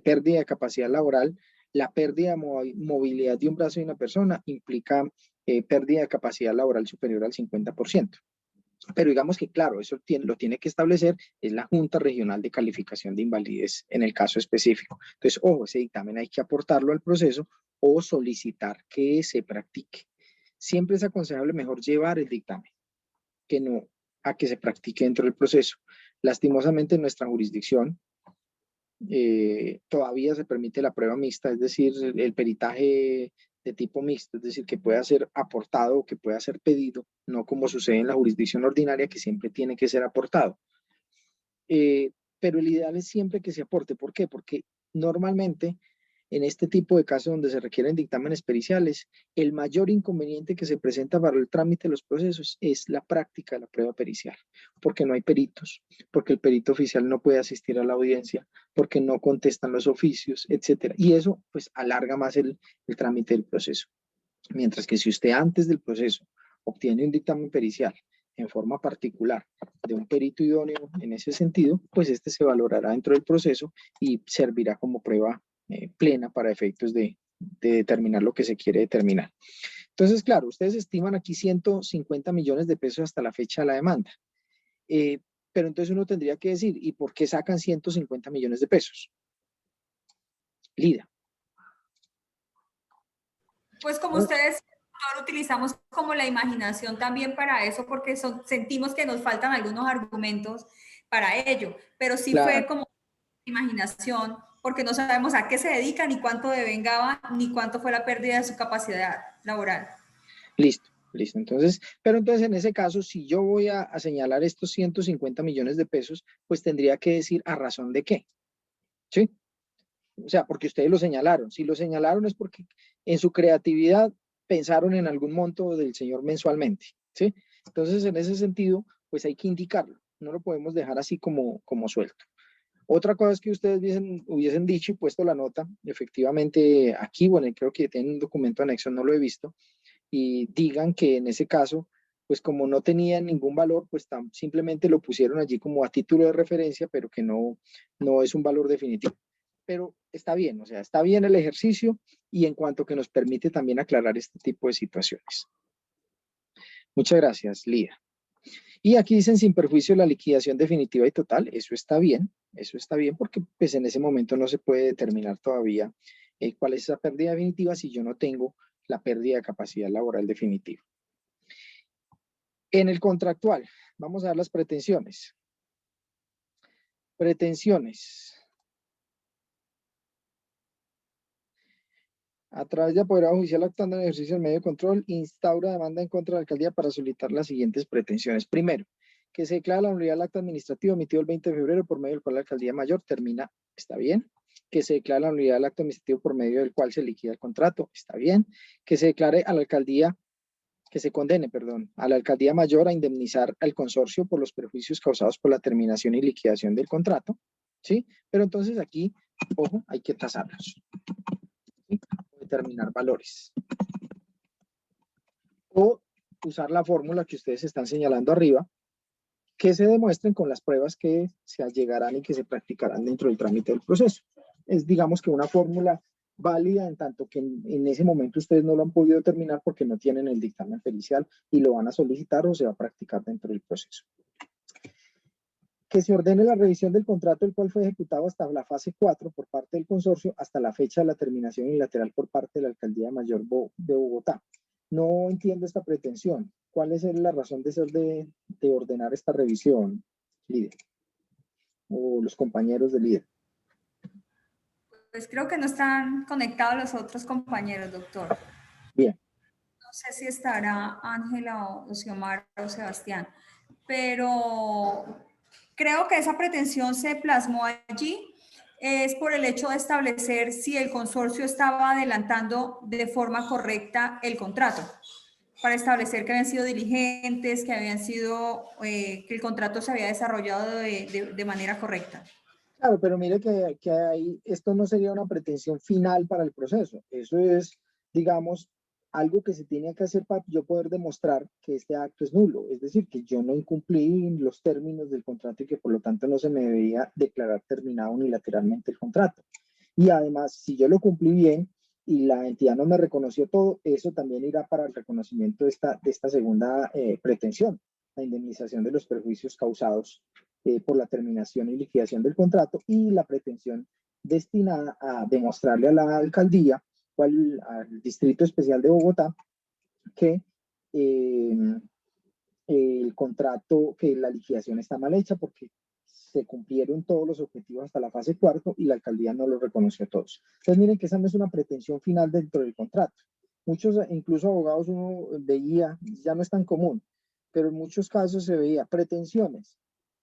pérdida de capacidad laboral, la pérdida de movilidad de un brazo de una persona implica pérdida de capacidad laboral superior al 50%. Pero digamos que, claro, eso lo tiene que establecer es la Junta Regional de Calificación de Invalidez en el caso específico. Entonces, ojo, ese dictamen hay que aportarlo al proceso o solicitar que se practique. Siempre es aconsejable mejor llevar el dictamen que no a que se practique dentro del proceso. Lastimosamente en nuestra jurisdicción todavía se permite la prueba mixta, es decir, el peritaje de tipo mixto, es decir, que pueda ser aportado o que pueda ser pedido, no como sucede en la jurisdicción ordinaria que siempre tiene que ser aportado. Pero el ideal es siempre que se aporte. ¿Por qué? Porque normalmente en este tipo de casos donde se requieren dictámenes periciales, el mayor inconveniente que se presenta para el trámite de los procesos es la práctica de la prueba pericial, porque no hay peritos, porque el perito oficial no puede asistir a la audiencia, porque no contestan los oficios, etcétera. Y eso pues alarga más el trámite del proceso. Mientras que si usted antes del proceso obtiene un dictamen pericial en forma particular de un perito idóneo en ese sentido, pues este se valorará dentro del proceso y servirá como prueba plena para efectos de determinar lo que se quiere determinar. Entonces, claro, ustedes estiman aquí 150 millones de pesos hasta la fecha de la demanda. Pero entonces uno tendría que decir, ¿y por qué sacan 150 millones de pesos? Lida. Pues como ustedes utilizamos como la imaginación también para eso, porque sentimos que nos faltan algunos argumentos para ello, pero sí Claro. fue como imaginación, porque no sabemos a qué se dedican, ni cuánto devengaban, ni cuánto fue la pérdida de su capacidad laboral. Listo, listo. Entonces, pero entonces en ese caso, si yo voy a señalar estos 150 millones de pesos, pues tendría que decir a razón de qué, ¿sí? O sea, porque ustedes lo señalaron. Si lo señalaron es porque en su creatividad pensaron en algún monto del señor mensualmente, ¿sí? Entonces, en ese sentido, pues hay que indicarlo. No lo podemos dejar así como suelto. Otra cosa es que ustedes hubiesen dicho y puesto la nota, efectivamente aquí, bueno, creo que tienen un documento anexo, no lo he visto, y digan que en ese caso, pues como no tenía ningún valor, pues simplemente lo pusieron allí como a título de referencia, pero que no es un valor definitivo. Pero está bien, o sea, está bien el ejercicio y en cuanto que nos permite también aclarar este tipo de situaciones. Muchas gracias, Lía. Y aquí dicen sin perjuicio la liquidación definitiva y total, eso está bien porque pues en ese momento no se puede determinar todavía cuál es esa pérdida definitiva si yo no tengo la pérdida de capacidad laboral definitiva. En el contractual, vamos a ver las pretensiones. Pretensiones. A través de apoderado judicial actuando en ejercicio del medio de control, instaura demanda en contra de la alcaldía para solicitar las siguientes pretensiones. Primero, que se declara la nulidad del acta administrativo emitido el 20 de febrero por medio del cual la alcaldía mayor termina, está bien. Que se declara la nulidad del acta administrativo por medio del cual se liquida el contrato, está bien. Que se declare a la alcaldía, que se condene, perdón, a la alcaldía mayor a indemnizar al consorcio por los perjuicios causados por la terminación y liquidación del contrato, ¿sí? Pero entonces aquí, ojo, hay que tasarlos, ¿sí? Determinar valores. O usar la fórmula que ustedes están señalando arriba, que se demuestren con las pruebas que se llegarán y que se practicarán dentro del trámite del proceso. Es, digamos que una fórmula válida en tanto que en ese momento ustedes no lo han podido terminar porque no tienen el dictamen pericial y lo van a solicitar o se va a practicar dentro del proceso. Que se ordene la revisión del contrato, el cual fue ejecutado hasta la fase 4 por parte del consorcio hasta la fecha de la terminación unilateral por parte de la Alcaldía Mayor de Bogotá. No entiendo esta pretensión. ¿Cuál es la razón de ser de ordenar esta revisión, líder? O los compañeros del líder. Pues creo que no están conectados los otros compañeros, doctor. Bien. No sé si estará Ángela o Xiomara o Sebastián, pero creo que esa pretensión se plasmó allí es por el hecho de establecer si el consorcio estaba adelantando de forma correcta el contrato, para establecer que habían sido diligentes, que habían sido, que el contrato se había desarrollado de manera correcta. Claro, pero mire que ahí esto no sería una pretensión final para el proceso. Eso es, digamos, algo que se tiene que hacer para yo poder demostrar que este acto es nulo. Es decir, que yo no incumplí los términos del contrato y que por lo tanto no se me debía declarar terminado unilateralmente el contrato. Y además, si yo lo cumplí bien y la entidad no me reconoció todo, eso también irá para el reconocimiento de esta segunda pretensión, la indemnización de los perjuicios causados por la terminación y liquidación del contrato, y la pretensión destinada a demostrarle a la alcaldía o al Distrito Especial de Bogotá que el contrato, que la liquidación está mal hecha porque se cumplieron todos los objetivos hasta la fase cuarto y la alcaldía no lo reconoció a todos. Entonces miren que esa no es una pretensión final dentro del contrato. Muchos, incluso abogados, uno veía, ya no es tan común, pero en muchos casos se veía pretensiones,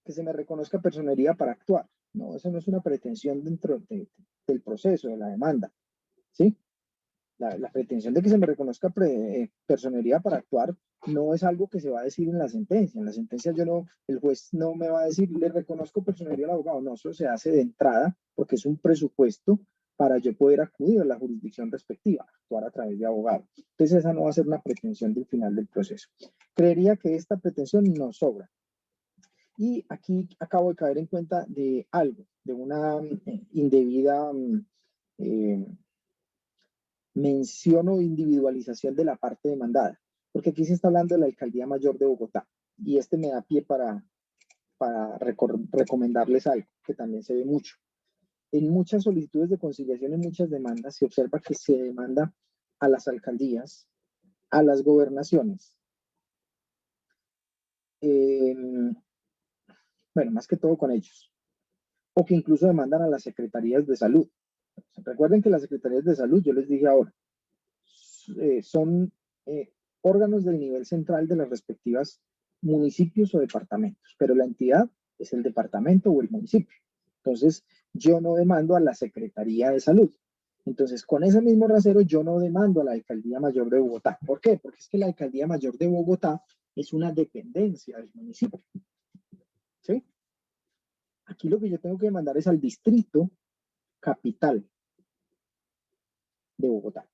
que se me reconozca personería para actuar. No, eso no es una pretensión dentro del proceso, de la demanda, ¿sí? La pretensión de que se me reconozca personería para actuar no es algo que se va a decir en la sentencia. En la sentencia el juez no me va a decir, le reconozco personería al abogado. No, eso se hace de entrada porque es un presupuesto para yo poder acudir a la jurisdicción respectiva, actuar a través de abogado. Entonces esa no va a ser una pretensión del final del proceso. Creería que esta pretensión nos sobra. Y aquí acabo de caer en cuenta de algo, de una indebida mención o individualización de la parte demandada, porque aquí se está hablando de la Alcaldía Mayor de Bogotá, y me da pie para recomendarles algo que también se ve mucho. En muchas solicitudes de conciliación, en muchas demandas, se observa que se demanda a las alcaldías, a las gobernaciones, bueno, más que todo con ellos, o que incluso demandan a las secretarías de salud. Recuerden que las secretarías de salud, yo les dije ahora, son órganos del nivel central de las respectivas municipios o departamentos, pero la entidad es el departamento o el municipio. Entonces, yo no demando a la Secretaría de Salud. Entonces, con ese mismo rasero, yo no demando a la Alcaldía Mayor de Bogotá. ¿Por qué? Porque es que la Alcaldía Mayor de Bogotá es una dependencia del municipio. ¿Sí? Aquí lo que yo tengo que demandar es al distrito capital de Bogotá.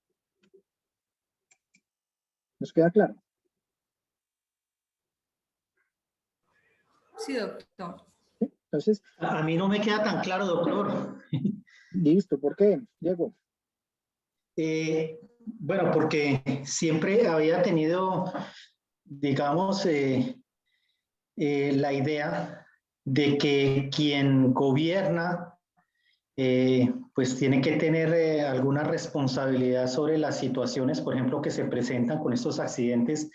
¿Nos queda claro? Sí, doctor. ¿Sí? Entonces, A mí no me queda tan claro, doctor. listo. ¿Por qué, Diego? Bueno, porque siempre había tenido, digamos, la idea de que quien gobierna, pues tiene que tener alguna responsabilidad sobre las situaciones, por ejemplo, que se presentan con estos accidentes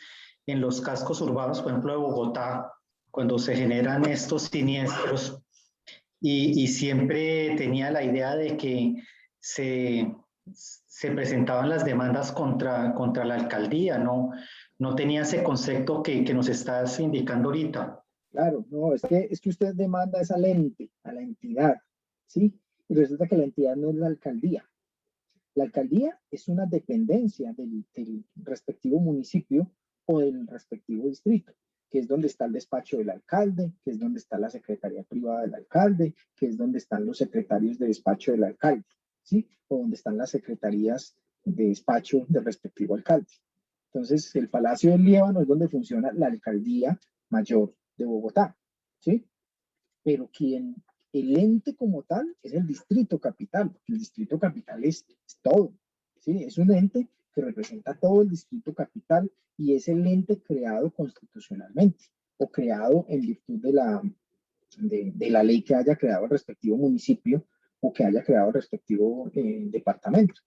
en los cascos urbanos, por ejemplo, de Bogotá, cuando se generan estos siniestros. Y siempre tenía la idea de que se presentaban las demandas contra la alcaldía, no tenía ese concepto que nos estás indicando ahorita. Claro, no, es que usted demanda esa lente, a la entidad, ¿sí? Y resulta que la entidad no es la alcaldía. La alcaldía es una dependencia del respectivo municipio o del respectivo distrito, que es donde está el despacho del alcalde, que es donde está la secretaría privada del alcalde, que es donde están los secretarios de despacho del alcalde, ¿sí? O donde están las secretarías de despacho del respectivo alcalde. Entonces, el Palacio del Líbano es donde funciona la alcaldía mayor de Bogotá, ¿sí? Pero el ente como tal es el distrito capital, porque el distrito capital es todo, ¿sí? Es un ente que representa todo el distrito capital y es el ente creado constitucionalmente o creado en virtud de la ley que haya creado el respectivo municipio o que haya creado el respectivo departamento.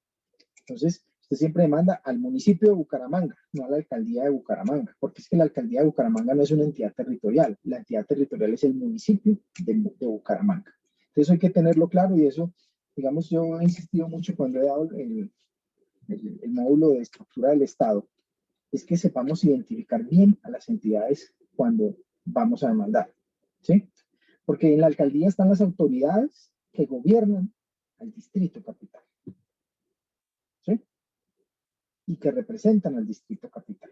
Entonces, usted siempre demanda al municipio de Bucaramanga, no a la alcaldía de Bucaramanga, porque es que la alcaldía de Bucaramanga no es una entidad territorial, la entidad territorial es el municipio de Bucaramanga. Entonces hay que tenerlo claro y eso, digamos, yo he insistido mucho cuando he dado el módulo de estructura del Estado, es que sepamos identificar bien a las entidades cuando vamos a demandar, ¿sí? Porque en la alcaldía están las autoridades que gobiernan al distrito capital, ¿sí? Y que representan al distrito capital.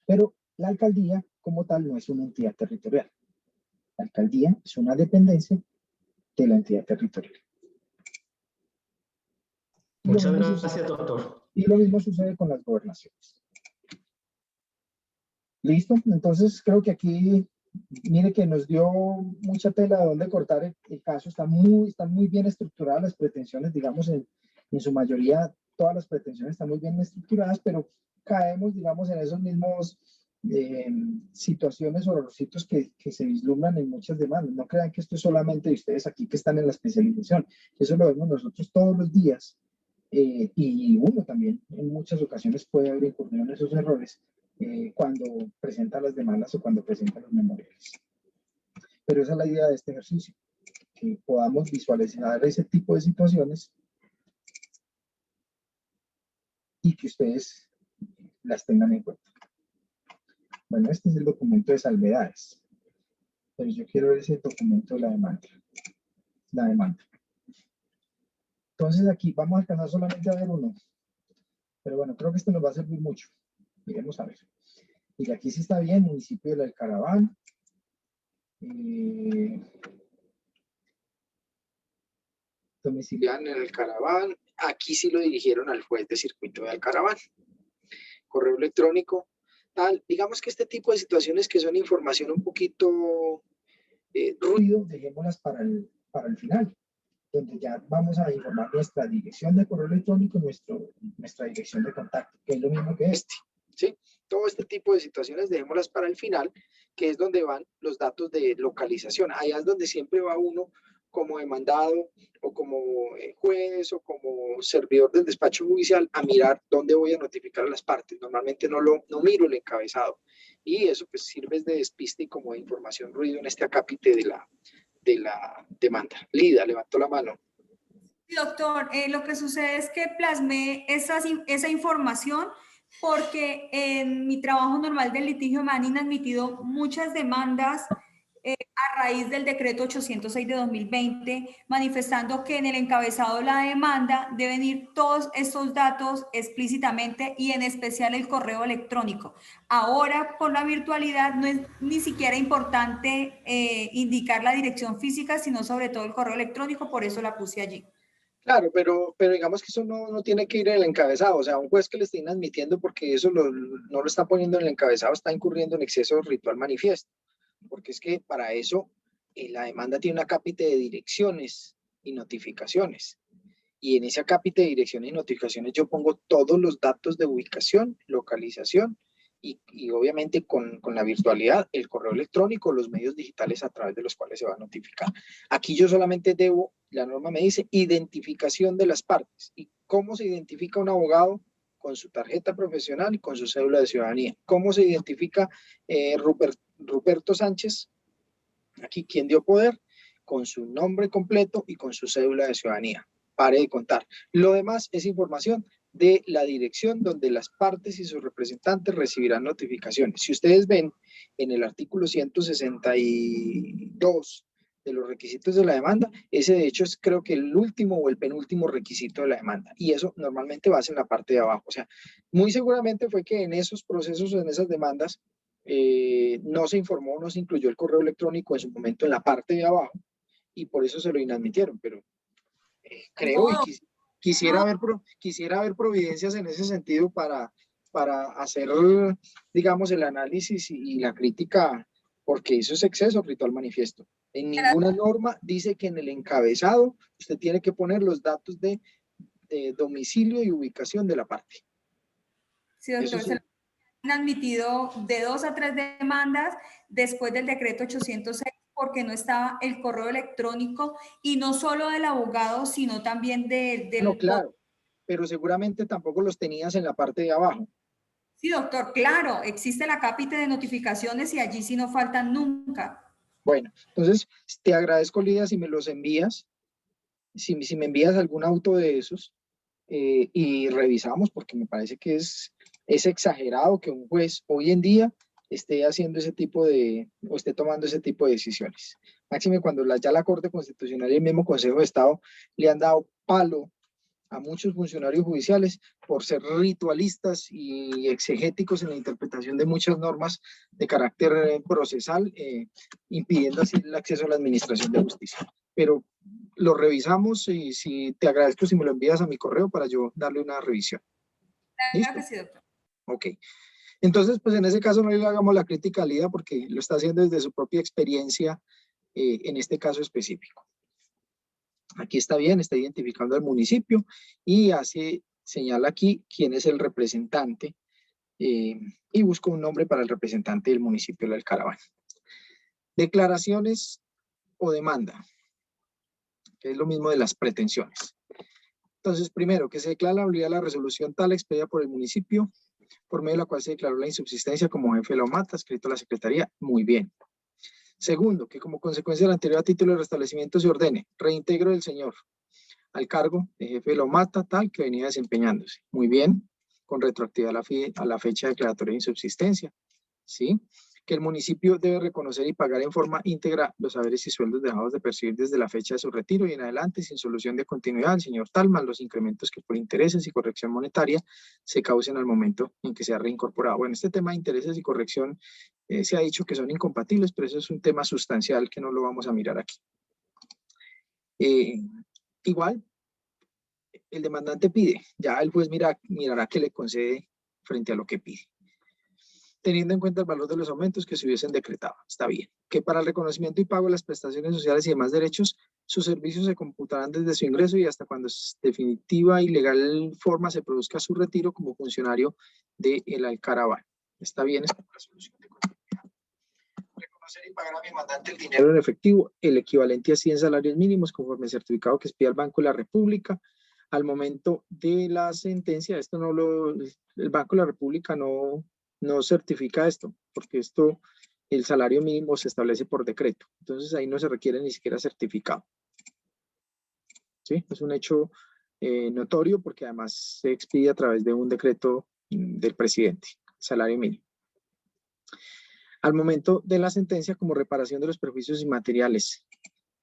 Pero la alcaldía como tal no es una entidad territorial. La alcaldía es una dependencia de la entidad territorial. Muchas gracias, doctor. Y lo mismo sucede con las gobernaciones. ¿Listo? Entonces creo que aquí, mire que nos dio mucha tela de dónde cortar el caso. Están muy bien estructuradas las pretensiones, digamos, en su mayoría, todas las pretensiones están muy bien estructuradas, pero caemos, digamos, en esos mismos situaciones o requisitos que se vislumbran en muchas demandas. No crean que esto es solamente de ustedes aquí que están en la especialización. Eso lo vemos nosotros todos los días. Y uno también en muchas ocasiones puede haber incurrido en esos errores cuando presenta las demandas o cuando presenta los memoriales. Pero esa es la idea de este ejercicio, que podamos visualizar ese tipo de situaciones y que ustedes las tengan en cuenta. Bueno, este es el documento de salvedades, pero yo quiero ver ese documento de la demanda. Entonces aquí vamos a alcanzar solamente a ver uno, pero bueno, creo que este nos va a servir mucho. Miremos a ver. Y aquí sí está bien, municipio de La Alcaraván. Domicilian en el Alcaraván. Aquí sí lo dirigieron al juez de circuito de Alcaraván. Correo electrónico. Tal. Digamos que este tipo de situaciones que son información un poquito ruido, dejémoslas para el final, donde ya vamos a informar nuestra dirección de correo electrónico y nuestra dirección de contacto, que es lo mismo que este. ¿Sí? Todo este tipo de situaciones dejémoslas para el final, que es donde van los datos de localización. Allá es donde siempre va uno como demandado o como juez o como servidor del despacho judicial a mirar dónde voy a notificar a las partes. Normalmente no miro el encabezado y eso pues sirve de despiste y como de información ruido en este acápite de la demanda. Lida, levantó la mano. Doctor, lo que sucede es que plasmé esa información porque en mi trabajo normal del litigio me han inadmitido muchas demandas a raíz del decreto 806 de 2020, manifestando que en el encabezado de la demanda deben ir todos estos datos explícitamente y en especial el correo electrónico. Ahora, con la virtualidad, no es ni siquiera importante indicar la dirección física, sino sobre todo el correo electrónico, por eso la puse allí. Claro, pero digamos que eso no tiene que ir en el encabezado. O sea, un juez que le esté inadmitiendo porque eso no lo está poniendo en el encabezado está incurriendo en exceso ritual manifiesto. Porque es que para eso la demanda tiene un acápite de direcciones y notificaciones. Y en ese acápite de direcciones y notificaciones yo pongo todos los datos de ubicación, localización y obviamente con la virtualidad, el correo electrónico, los medios digitales a través de los cuales se va a notificar. Aquí yo solamente debo, la norma me dice, identificación de las partes. ¿Y cómo se identifica un abogado? Con su tarjeta profesional y con su cédula de ciudadanía. ¿Cómo se identifica Ruperto Sánchez? Aquí, ¿quién dio poder? Con su nombre completo y con su cédula de ciudadanía. Pare de contar. Lo demás es información de la dirección donde las partes y sus representantes recibirán notificaciones. Si ustedes ven en el artículo 162 de los requisitos de la demanda, ese de hecho es creo que el último o el penúltimo requisito de la demanda y eso normalmente va a ser en la parte de abajo. O sea, muy seguramente fue que en esos procesos, en esas demandas, no se informó, no se incluyó el correo electrónico en su momento en la parte de abajo y por eso se lo inadmitieron, pero creo y quisiera ver providencias en ese sentido para hacer, digamos, el análisis y la crítica, porque eso es exceso ritual manifiesto. En ninguna norma dice que en el encabezado usted tiene que poner los datos de domicilio y ubicación de la parte. Sí, doctor, se han admitido de 2 a 3 demandas después del decreto 806 porque no estaba el correo electrónico y no solo del abogado, sino también del... No, claro, pero seguramente tampoco los tenías en la parte de abajo. Sí, doctor, claro, existe el acápite de notificaciones y allí sí no faltan nunca. Bueno, entonces te agradezco, Lidia, si me los envías, si me envías algún auto de esos y revisamos, porque me parece que es exagerado que un juez hoy en día esté haciendo ese tipo o esté tomando ese tipo de decisiones. Máxime cuando ya la Corte Constitucional y el mismo Consejo de Estado le han dado palo a muchos funcionarios judiciales por ser ritualistas y exegéticos en la interpretación de muchas normas de carácter procesal, impidiendo así el acceso a la administración de justicia. Pero lo revisamos y si te agradezco si me lo envías a mi correo para yo darle una revisión. Claro que sí, doctor. Ok. Entonces, pues en ese caso no le hagamos la crítica a Lida porque lo está haciendo desde su propia experiencia en este caso específico. Aquí está bien, está identificando al municipio y señala aquí quién es el representante y busca un nombre para el representante del municipio del Caraván. Declaraciones o demanda, que es lo mismo de las pretensiones. Entonces, primero, que se declara la validez de la resolución tal expedida por el municipio, por medio de la cual se declaró la insubsistencia como jefe de la OMATA, escrito a la Secretaría, muy bien. Segundo, que como consecuencia del anterior a título de restablecimiento se ordene reintegro del señor al cargo de jefe de la OMATA tal que venía desempeñándose. Muy bien, con retroactividad a la fecha declaratoria de insubsistencia. ¿Sí? Que el municipio debe reconocer y pagar en forma íntegra los haberes y sueldos dejados de percibir desde la fecha de su retiro y en adelante sin solución de continuidad al señor Talma, los incrementos que por intereses y corrección monetaria se causen al momento en que sea reincorporado. Bueno, este tema de intereses y corrección se ha dicho que son incompatibles, pero eso es un tema sustancial que no lo vamos a mirar aquí. Igual, el demandante pide, ya el juez mirará qué le concede frente a lo que pide, teniendo en cuenta el valor de los aumentos que se hubiesen decretado. Está bien. Que para el reconocimiento y pago de las prestaciones sociales y demás derechos, sus servicios se computarán desde su ingreso y hasta cuando es definitiva y legal forma se produzca su retiro como funcionario del Alcaraván. Está bien, es una solución de continuidad. Reconocer y pagar a mi mandante el dinero en efectivo, el equivalente a 100 salarios mínimos, conforme el certificado que expida el Banco de la República. Al momento de la sentencia, esto no el Banco de la República no certifica esto, porque el salario mínimo se establece por decreto. Entonces ahí no se requiere ni siquiera certificado. ¿Sí? Es un hecho notorio porque además se expide a través de un decreto del presidente, salario mínimo. Al momento de la sentencia, como reparación de los perjuicios inmateriales,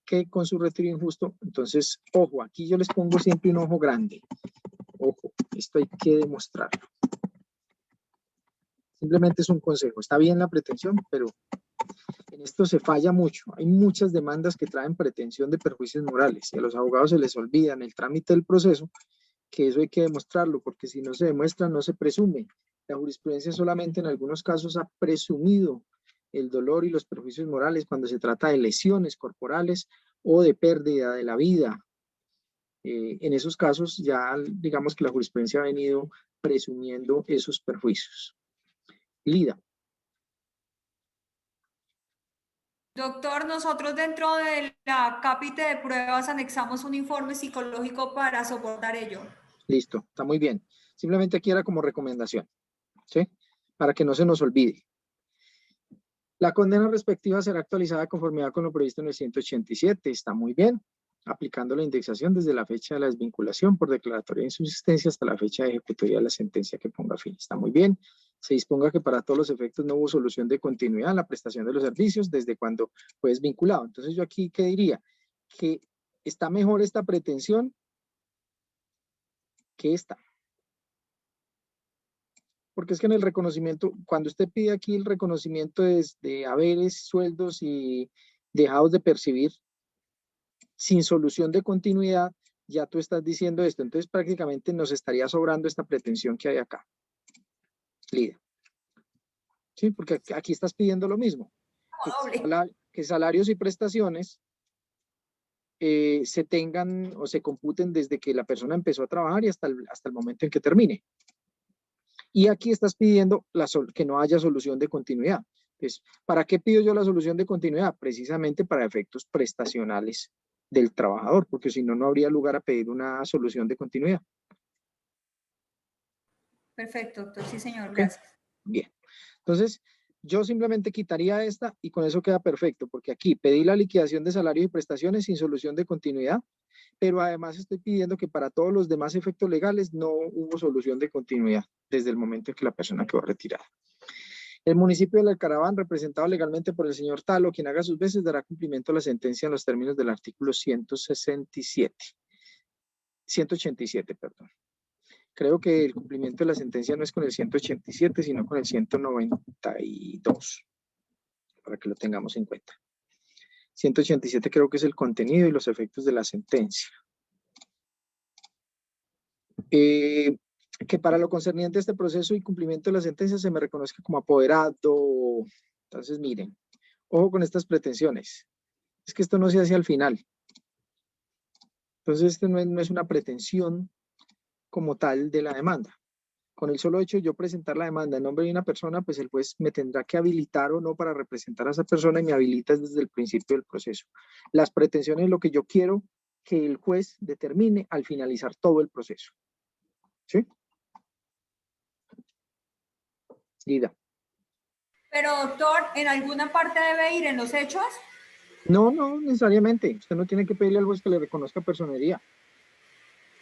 que con su retiro injusto, entonces, ojo, aquí yo les pongo siempre un ojo grande. Ojo, esto hay que demostrarlo. Simplemente es un consejo. Está bien la pretensión, pero en esto se falla mucho. Hay muchas demandas que traen pretensión de perjuicios morales y a los abogados se les olvida en el trámite del proceso que eso hay que demostrarlo, porque si no se demuestra, no se presume. La jurisprudencia solamente en algunos casos ha presumido el dolor y los perjuicios morales cuando se trata de lesiones corporales o de pérdida de la vida. En esos casos ya digamos que la jurisprudencia ha venido presumiendo esos perjuicios. Lida. Doctor, nosotros dentro de la cápite de pruebas anexamos un informe psicológico para soportar ello. Listo, está muy bien. Simplemente aquí era como recomendación, ¿sí? Para que no se nos olvide. La condena respectiva será actualizada de conformidad con lo previsto en el 187. Está muy bien. Aplicando la indexación desde la fecha de la desvinculación por declaratoria de insubsistencia hasta la fecha de ejecutoria de la sentencia que ponga fin. Está muy bien. Se disponga que para todos los efectos no hubo solución de continuidad en la prestación de los servicios desde cuando fue desvinculado. Entonces yo aquí, ¿qué diría? Que está mejor esta pretensión que esta. Porque es que en el reconocimiento, cuando usted pide aquí el reconocimiento de haberes, sueldos y dejados de percibir sin solución de continuidad, ya tú estás diciendo esto. Entonces prácticamente nos estaría sobrando esta pretensión que hay acá. Lida. Sí, porque aquí estás pidiendo lo mismo. Que salarios y prestaciones se tengan o se computen desde que la persona empezó a trabajar y hasta el momento en que termine. Y aquí estás pidiendo que no haya solución de continuidad. Entonces, ¿para qué pido yo la solución de continuidad? Precisamente para efectos prestacionales del trabajador, porque si no, no habría lugar a pedir una solución de continuidad. Perfecto, doctor. Sí, señor. Gracias. Bien. Entonces, yo simplemente quitaría esta y con eso queda perfecto, porque aquí pedí la liquidación de salarios y prestaciones sin solución de continuidad, pero además estoy pidiendo que para todos los demás efectos legales no hubo solución de continuidad desde el momento en que la persona quedó retirada. El municipio del Alcaraván, representado legalmente por el señor Talo, quien haga sus veces, dará cumplimiento a la sentencia en los términos del artículo 167. 187, perdón. Creo que el cumplimiento de la sentencia no es con el 187, sino con el 192, para que lo tengamos en cuenta. 187 creo que es el contenido y los efectos de la sentencia. Que para lo concerniente a este proceso y cumplimiento de la sentencia se me reconozca como apoderado. Entonces, miren, ojo con estas pretensiones. Es que esto no se hace al final. Entonces, esto no es una pretensión como tal de la demanda. Con el solo hecho de yo presentar la demanda en nombre de una persona, pues el juez me tendrá que habilitar o no para representar a esa persona y me habilita desde el principio del proceso. Las pretensiones es lo que yo quiero que el juez determine al finalizar todo el proceso. ¿Sí? Lida. Pero, doctor, ¿en alguna parte debe ir en los hechos? No, no necesariamente. Usted no tiene que pedirle al juez que le reconozca personería.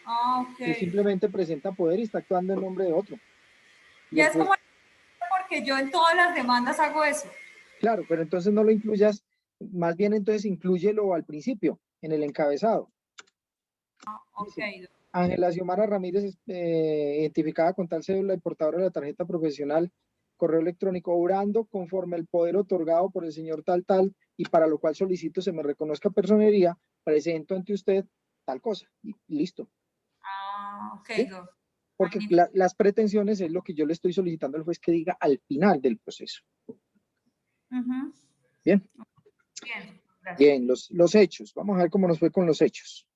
Ah, ok. Usted simplemente presenta poder y está actuando en nombre de otro. Y Ya el es juez, como porque yo en todas las demandas hago eso. claro, pero entonces no lo incluyas, más bien entonces inclúyelo al principio, en el encabezado. Ok, Dice, Ángela Xiomara Ramírez, identificada con tal cédula y portadora de la tarjeta profesional, correo electrónico, obrando conforme al poder otorgado por el señor tal, y para lo cual solicito se me reconozca personería, presento ante usted tal cosa, y listo. Ah, ok, ¿Sí? doctor. Porque las pretensiones es lo que yo le estoy solicitando al juez que diga al final del proceso. Ujú. Bien. Bien, gracias. Bien, los hechos. Vamos a ver cómo nos fue con los hechos.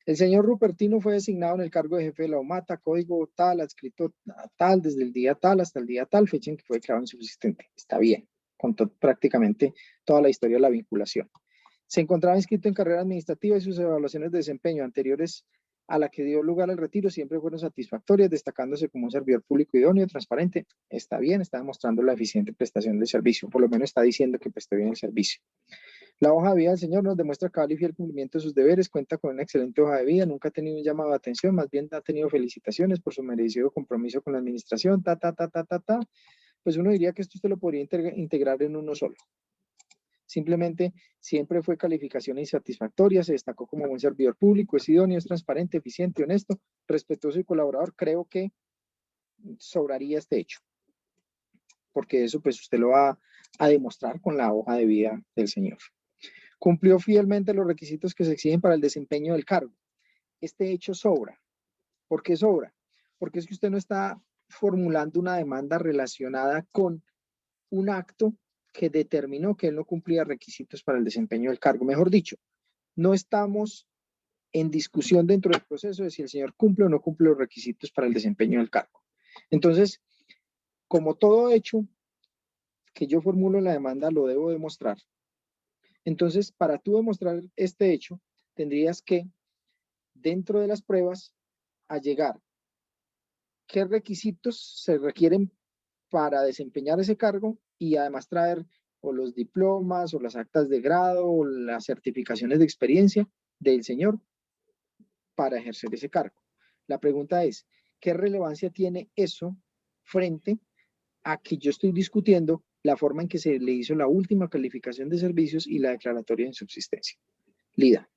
El señor Rupertino fue designado en el cargo de jefe de la OMATA, código tal, adscrito tal, desde el día tal hasta el día tal, fecha en que fue declarado insubsistente. Está bien, contó prácticamente toda la historia de la vinculación. Se encontraba inscrito en carrera administrativa y sus evaluaciones de desempeño anteriores a la que dio lugar al retiro siempre fueron satisfactorias, destacándose como un servidor público idóneo, transparente. Está bien, está demostrando la eficiente prestación del servicio, por lo menos está diciendo que prestó bien el servicio. La hoja de vida del señor nos demuestra cabal y fiel cumplimiento de sus deberes, cuenta con una excelente hoja de vida, nunca ha tenido un llamado de atención, más bien ha tenido felicitaciones por su merecido compromiso con la administración, Pues uno diría que esto usted lo podría integrar en uno solo. Simplemente siempre fue calificación insatisfactoria, se destacó como buen servidor público, es idóneo, es transparente, eficiente, honesto, respetuoso y colaborador. Creo que sobraría este hecho, porque eso pues usted lo va a demostrar con la hoja de vida del señor. Cumplió fielmente los requisitos que se exigen para el desempeño del cargo. Este hecho sobra. ¿Por qué sobra? Porque es que usted no está formulando una demanda relacionada con un acto que determinó que él no cumplía requisitos para el desempeño del cargo. Mejor dicho, no estamos en discusión dentro del proceso de si el señor cumple o no cumple los requisitos para el desempeño del cargo. Entonces, como todo hecho que yo formulo en la demanda lo debo demostrar, entonces para tú demostrar este hecho, tendrías que, dentro de las pruebas, allegar qué requisitos se requieren para desempeñar ese cargo y además traer o los diplomas o las actas de grado o las certificaciones de experiencia del señor para ejercer ese cargo. La pregunta es, ¿qué relevancia tiene eso frente a que yo estoy discutiendo la forma en que se le hizo la última calificación de servicios y la declaratoria de insubsistencia? Lida.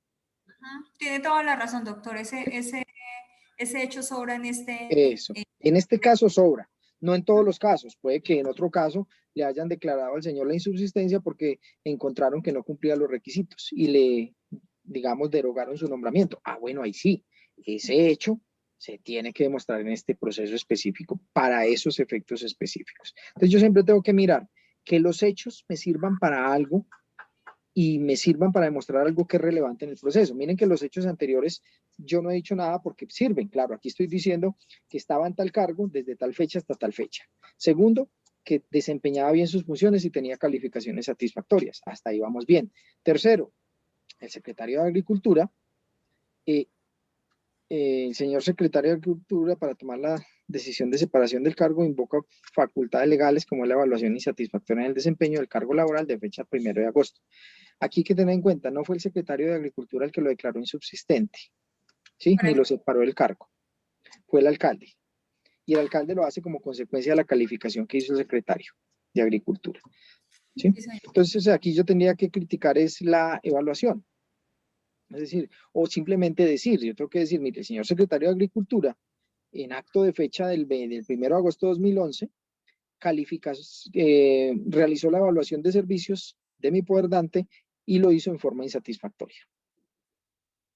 Tiene toda la razón, doctor. Ese hecho sobra en Eso. En este caso sobra. No en todos los casos. Puede que en otro caso le hayan declarado al señor la insubsistencia porque encontraron que no cumplía los requisitos y le, digamos, derogaron su nombramiento. Ah, bueno, ahí sí. Ese hecho se tiene que demostrar en este proceso específico para esos efectos específicos. Entonces yo siempre tengo que mirar que los hechos me sirvan para algo y me sirvan para demostrar algo que es relevante en el proceso. Miren que los hechos anteriores yo no he dicho nada porque sirven. Claro, aquí estoy diciendo que estaba en tal cargo desde tal fecha hasta tal fecha. Segundo, que desempeñaba bien sus funciones y tenía calificaciones satisfactorias. Hasta ahí vamos bien. Tercero, el secretario de Agricultura, el señor secretario de Agricultura, para tomar la decisión de separación del cargo, invoca facultades legales como la evaluación insatisfactoria en el desempeño del cargo laboral de fecha 1 de agosto. Aquí hay que tener en cuenta, no fue el secretario de Agricultura el que lo declaró insubsistente, ¿sí? Ni lo separó del cargo, fue el alcalde. Y el alcalde lo hace como consecuencia de la calificación que hizo el secretario de Agricultura, ¿sí? Entonces aquí yo tendría que criticar es la evaluación. Es decir, o simplemente decir, yo tengo que decir, mire, el señor secretario de Agricultura, en acto de fecha del 1 de agosto de 2011, realizó la evaluación de servicios de mi poder dante y lo hizo en forma insatisfactoria,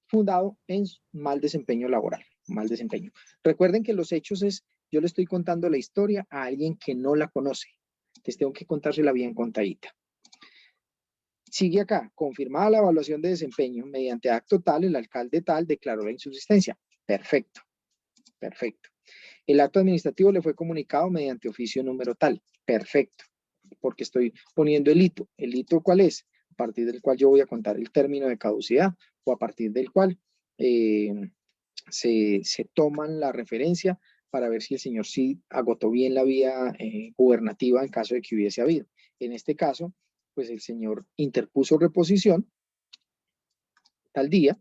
fundado en mal desempeño laboral, mal desempeño. Recuerden que los hechos es, yo le estoy contando la historia a alguien que no la conoce, entonces tengo que contársela bien contadita. Sigue acá, confirmada la evaluación de desempeño, mediante acto tal, el alcalde tal declaró la insubsistencia. Perfecto, perfecto. El acto administrativo le fue comunicado mediante oficio número tal. Perfecto, porque estoy poniendo el hito. ¿El hito cuál es? A partir del cual yo voy a contar el término de caducidad o a partir del cual se toman la referencia para ver si el señor sí agotó bien la vía gubernativa en caso de que hubiese habido. En este caso, pues el señor interpuso reposición tal día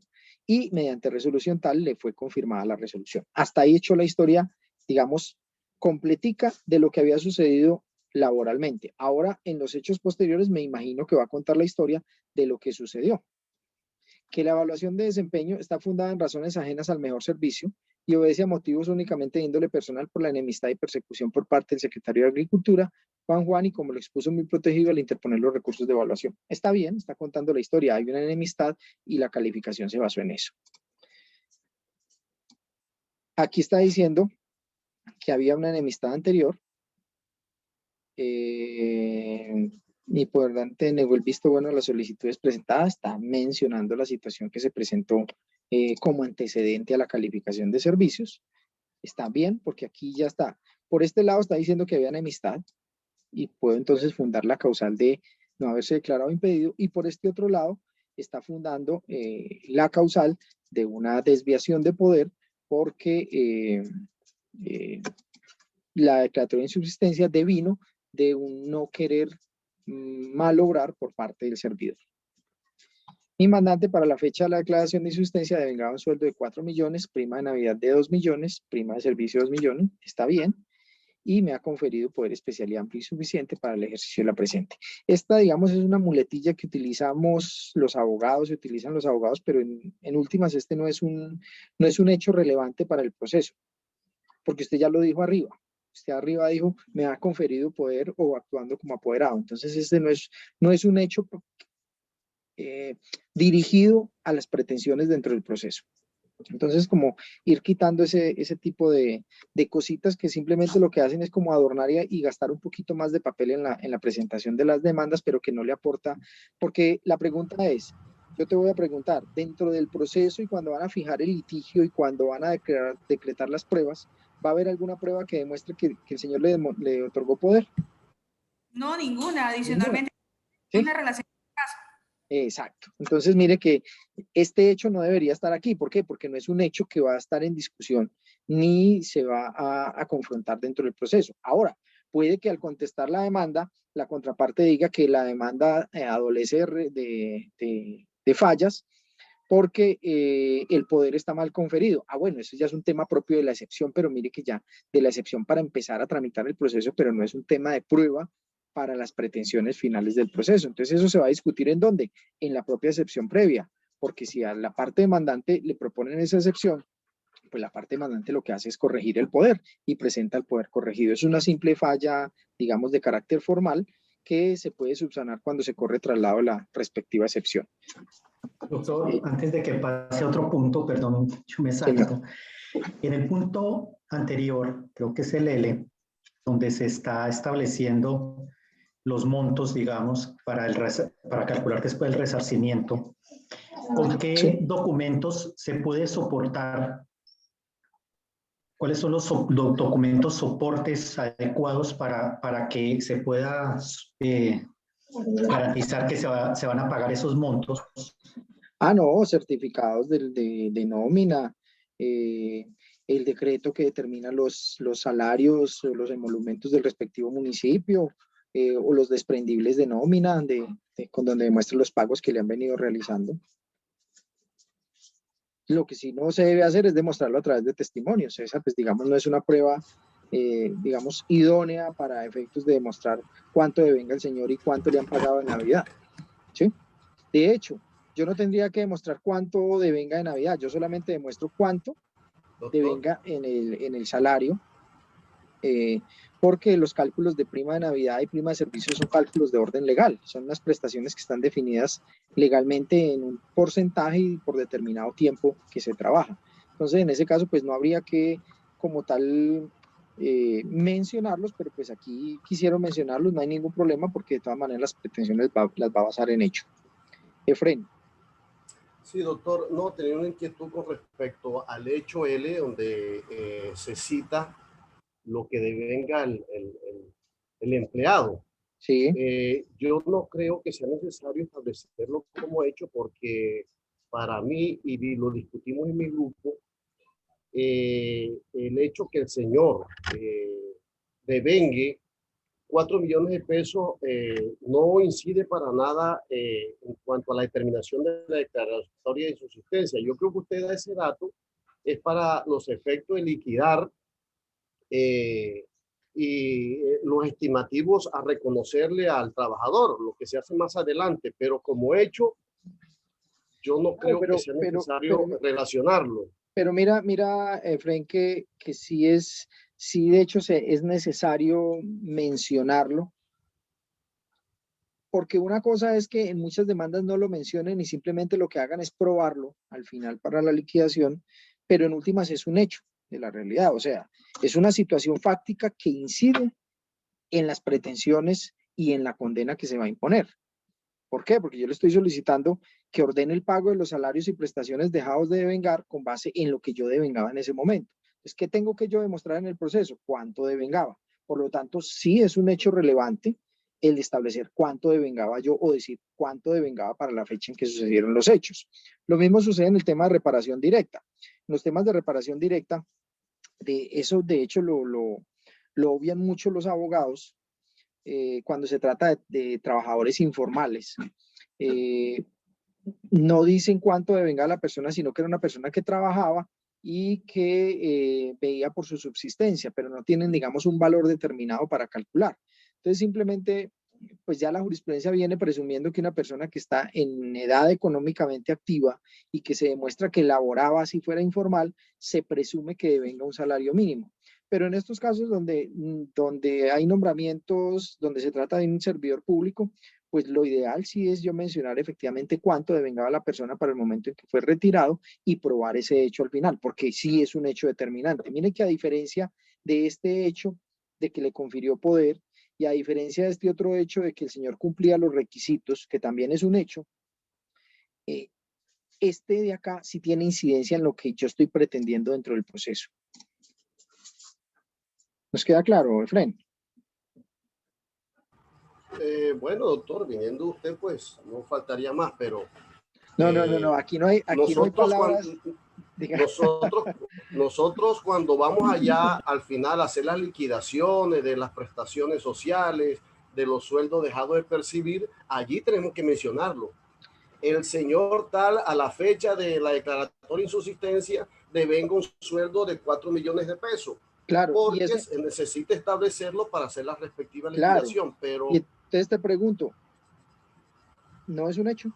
y mediante resolución tal le fue confirmada la resolución. Hasta ahí echó la historia, digamos, completica de lo que había sucedido laboralmente. Ahora, en los hechos posteriores, me imagino que va a contar la historia de lo que sucedió. Que la evaluación de desempeño está fundada en razones ajenas al mejor servicio y obedece a motivos únicamente de índole personal por la enemistad y persecución por parte del secretario de Agricultura, Juan, y como lo expuso muy protegido al interponer los recursos de evaluación. Está bien, está contando la historia, hay una enemistad y la calificación se basó en eso. Aquí está diciendo que había una enemistad anterior. Mi poder dante negó el visto bueno a las solicitudes presentadas, está mencionando la situación que se presentó como antecedente a la calificación de servicios. Está bien, porque aquí ya está. Por este lado está diciendo que había enemistad y puedo entonces fundar la causal de no haberse declarado impedido, y por este otro lado está fundando la causal de una desviación de poder porque la declaratoria de insubsistencia devino de un no querer malograr por parte del servidor. Mi mandante para la fecha de la declaración de insubsistencia devengaba un sueldo de 4 millones, prima de Navidad de 2 millones, prima de servicio de 2 millones, está bien, y me ha conferido poder especial y amplio y suficiente para el ejercicio de la presente. Esta, digamos, es una muletilla que utilizamos los abogados, se utilizan los abogados, pero en últimas este no es un hecho relevante para el proceso, porque usted ya lo dijo arriba. Usted arriba dijo, me ha conferido poder o actuando como apoderado. Entonces, este no es un hecho dirigido a las pretensiones dentro del proceso. Entonces, como ir quitando ese tipo de cositas que simplemente lo que hacen es como adornar y gastar un poquito más de papel en la presentación de las demandas, pero que no le aporta, porque la pregunta es, yo te voy a preguntar, dentro del proceso y cuando van a fijar el litigio y cuando van a decretar las pruebas, ¿va a haber alguna prueba que demuestre que el señor le otorgó poder? No, ninguna. Adicionalmente, ¿Sí? una relación de caso. Exacto. Entonces, mire que este hecho no debería estar aquí. ¿Por qué? Porque no es un hecho que va a estar en discusión ni se va a confrontar dentro del proceso. Ahora, puede que al contestar la demanda, la contraparte diga que la demanda adolece de fallas porque el poder está mal conferido. Ah, bueno, eso ya es un tema propio de la excepción, pero mire que ya de la excepción para empezar a tramitar el proceso, pero no es un tema de prueba para las pretensiones finales del proceso. Entonces eso se va a discutir ¿en dónde? En la propia excepción previa, porque si a la parte demandante le proponen esa excepción, pues la parte demandante lo que hace es corregir el poder y presenta el poder corregido. Es una simple falla, digamos, de carácter formal que se puede subsanar cuando se corre traslado de la respectiva excepción. Doctor, antes de que pase a otro punto, perdón, yo me salto. En el punto anterior, creo que es el L, donde se está estableciendo los montos, digamos, para calcular después el resarcimiento. ¿Con qué documentos se puede soportar? ¿Cuáles son los documentos soportes adecuados para que se pueda garantizar que se van a pagar esos montos? Ah, no, certificados de nómina, el decreto que determina los salarios, los emolumentos del respectivo municipio, o los desprendibles de nómina, con donde demuestra los pagos que le han venido realizando. Lo que sí no se debe hacer es demostrarlo a través de testimonios. Esa, pues, digamos, no es una prueba, digamos, idónea para efectos de demostrar cuánto devenga el señor y cuánto le han pagado en Navidad, ¿sí? De hecho, Yo no tendría que demostrar cuánto devenga de Navidad, yo solamente demuestro cuánto Doctor, devenga en el salario, porque los cálculos de prima de Navidad y prima de servicio son cálculos de orden legal, son unas prestaciones que están definidas legalmente en un porcentaje y por determinado tiempo que se trabaja. Entonces, en ese caso, pues no habría que, como tal, mencionarlos, pero pues aquí quisieron mencionarlos, no hay ningún problema porque de todas maneras las pretensiones las va a basar en hecho. Efren. sí, doctor, no, tenía una inquietud con respecto al hecho L, donde se cita lo que devenga el empleado. Sí, Yo no creo que sea necesario establecerlo como hecho porque para mí, y lo discutimos en mi grupo, el hecho que el señor devengue 4 millones de pesos no incide para nada en cuanto a la determinación de la declaratoria de subsistencia. Yo creo que usted da ese dato es para los efectos de liquidar los estimativos a reconocerle al trabajador, lo que se hace más adelante, pero como hecho, yo no creo que sea necesario relacionarlo. Pero mira, Efren, que sí de hecho es necesario mencionarlo, porque una cosa es que en muchas demandas no lo mencionen y simplemente lo que hagan es probarlo al final para la liquidación, pero en últimas es un hecho de la realidad, o sea, es una situación fáctica que incide en las pretensiones y en la condena que se va a imponer. ¿Por qué? Porque yo le estoy solicitando que ordene el pago de los salarios y prestaciones dejados de devengar con base en lo que yo devengaba en ese momento. Entonces, ¿qué tengo que yo demostrar en el proceso? ¿Cuánto devengaba? Por lo tanto, sí es un hecho relevante el de establecer cuánto devengaba yo o decir cuánto devengaba para la fecha en que sucedieron los hechos. Lo mismo sucede en el tema de reparación directa. En los temas de reparación directa, de eso de hecho lo obvian mucho los abogados cuando se trata de trabajadores informales. No dicen cuánto devenga la persona, sino que era una persona que trabajaba y que veía por su subsistencia, pero no tienen, digamos, un valor determinado para calcular. Entonces, simplemente, pues ya la jurisprudencia viene presumiendo que una persona que está en edad económicamente activa y que se demuestra que laboraba si fuera informal, se presume que devenga un salario mínimo. Pero en estos casos donde hay nombramientos, donde se trata de un servidor público, pues lo ideal sí es yo mencionar efectivamente cuánto devengaba la persona para el momento en que fue retirado y probar ese hecho al final, porque sí es un hecho determinante. Miren que a diferencia de este hecho de que le confirió poder y a diferencia de este otro hecho de que el señor cumplía los requisitos, que también es un hecho, este de acá sí tiene incidencia en lo que yo estoy pretendiendo dentro del proceso. ¿Nos queda claro, Efren? Bueno, doctor, viniendo usted, pues no faltaría más, pero No, aquí no hay palabras. Nosotros cuando vamos allá al final a hacer las liquidaciones de las prestaciones sociales, de los sueldos dejados de percibir, allí tenemos que mencionarlo. El señor tal a la fecha de la declaratoria de insusistencia devenga un sueldo de 4 millones de pesos. Claro, porque se necesita establecerlo para hacer la respectiva liquidación. Pero y entonces te pregunto, ¿no es un hecho?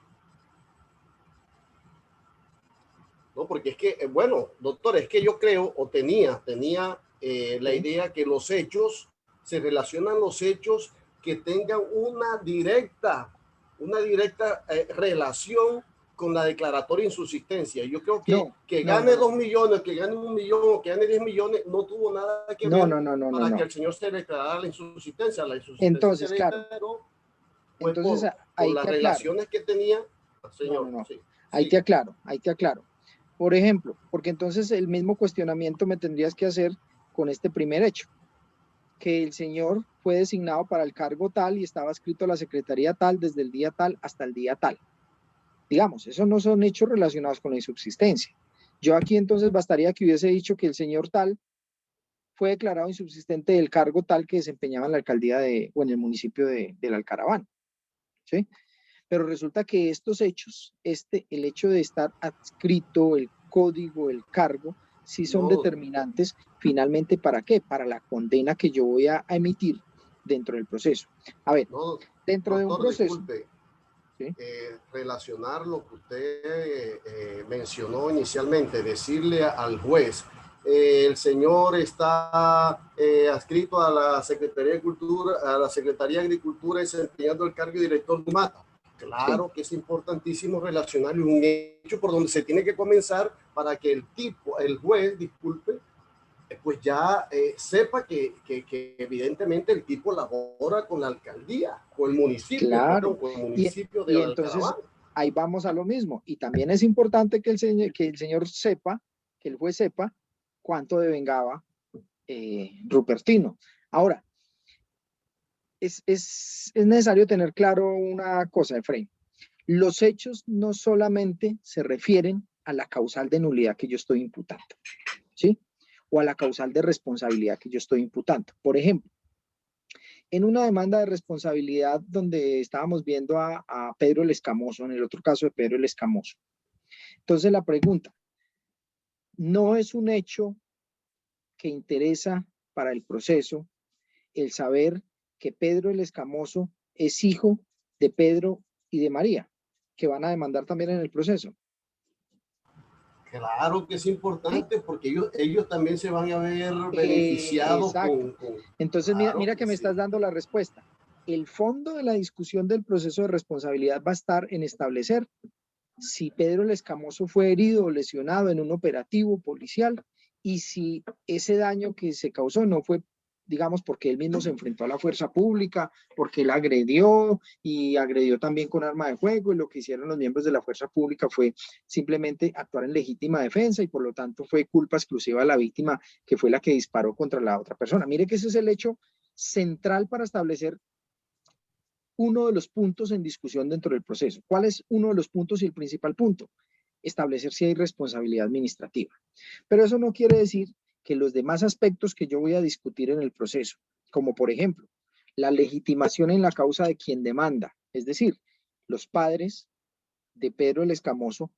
No, porque es que, bueno, doctor, es que yo creo o tenía la idea que los hechos, se relacionan los hechos que tengan una directa relación con la declaratoria de insusistencia. Yo creo que gane 2 millones, que gane 1 millón o que gane 10 millones, no tuvo nada que ver para que el señor se declarara la insusistencia. La insusistencia entonces, se claro. Pues entonces, por las relaciones que tenía, señor. Sí, ahí te aclaro. Por ejemplo, porque entonces el mismo cuestionamiento me tendrías que hacer con este primer hecho, que el señor fue designado para el cargo tal y estaba escrito a la secretaría tal desde el día tal hasta el día tal. Digamos, esos no son hechos relacionados con la insubsistencia. Yo aquí entonces bastaría que hubiese dicho que el señor tal fue declarado insubsistente del cargo tal que desempeñaba en la alcaldía o en el municipio del Alcaraván. ¿Sí? Pero resulta que estos hechos, el hecho de estar adscrito, el código, el cargo, sí son determinantes finalmente ¿para qué? Para la condena que yo voy a emitir dentro del proceso. A ver, dentro de un proceso. Disculpe. Sí. Relacionar lo que usted mencionó inicialmente, decirle al juez, el señor está adscrito a la Secretaría de Cultura, a la Secretaría de Agricultura, desempeñando el cargo de director de Mata. Claro que es importantísimo relacionar un hecho por donde se tiene que comenzar para que el juez, disculpe, pues ya sepa que evidentemente el tipo labora con la alcaldía, con el municipio, Claro. con el municipio de Y entonces ahí vamos a lo mismo. Y también es importante que el señor sepa, que el juez sepa cuánto devengaba Rupertino. Ahora, es necesario tener claro una cosa, Efraín. Los hechos no solamente se refieren a la causal de nulidad que yo estoy imputando, ¿sí? O a la causal de responsabilidad que yo estoy imputando. Por ejemplo, en una demanda de responsabilidad donde estábamos viendo a Pedro el Escamoso, en el otro caso de Pedro el Escamoso. Entonces la pregunta, ¿no es un hecho que interesa para el proceso el saber que Pedro el Escamoso es hijo de Pedro y de María, que van a demandar también en el proceso? Claro que es importante, ¿sí? Porque ellos también se van a ver beneficiados con... Entonces, claro, mira que me estás dando la respuesta. El fondo de la discusión del proceso de responsabilidad va a estar en establecer si Pedro el Escamoso fue herido o lesionado en un operativo policial y si ese daño que se causó no fue, digamos, porque él mismo se enfrentó a la fuerza pública, porque él agredió y agredió también con arma de fuego, y lo que hicieron los miembros de la fuerza pública fue simplemente actuar en legítima defensa y por lo tanto fue culpa exclusiva de la víctima, que fue la que disparó contra la otra persona. Mire que ese es el hecho central para establecer uno de los puntos en discusión dentro del proceso. ¿Cuál es uno de los puntos y el principal punto? Establecer si hay responsabilidad administrativa. Pero eso no quiere decir que los demás aspectos que yo voy a discutir en el proceso, como por ejemplo, la legitimación en la causa de quien demanda, es decir, los padres de Pedro el Escamoso,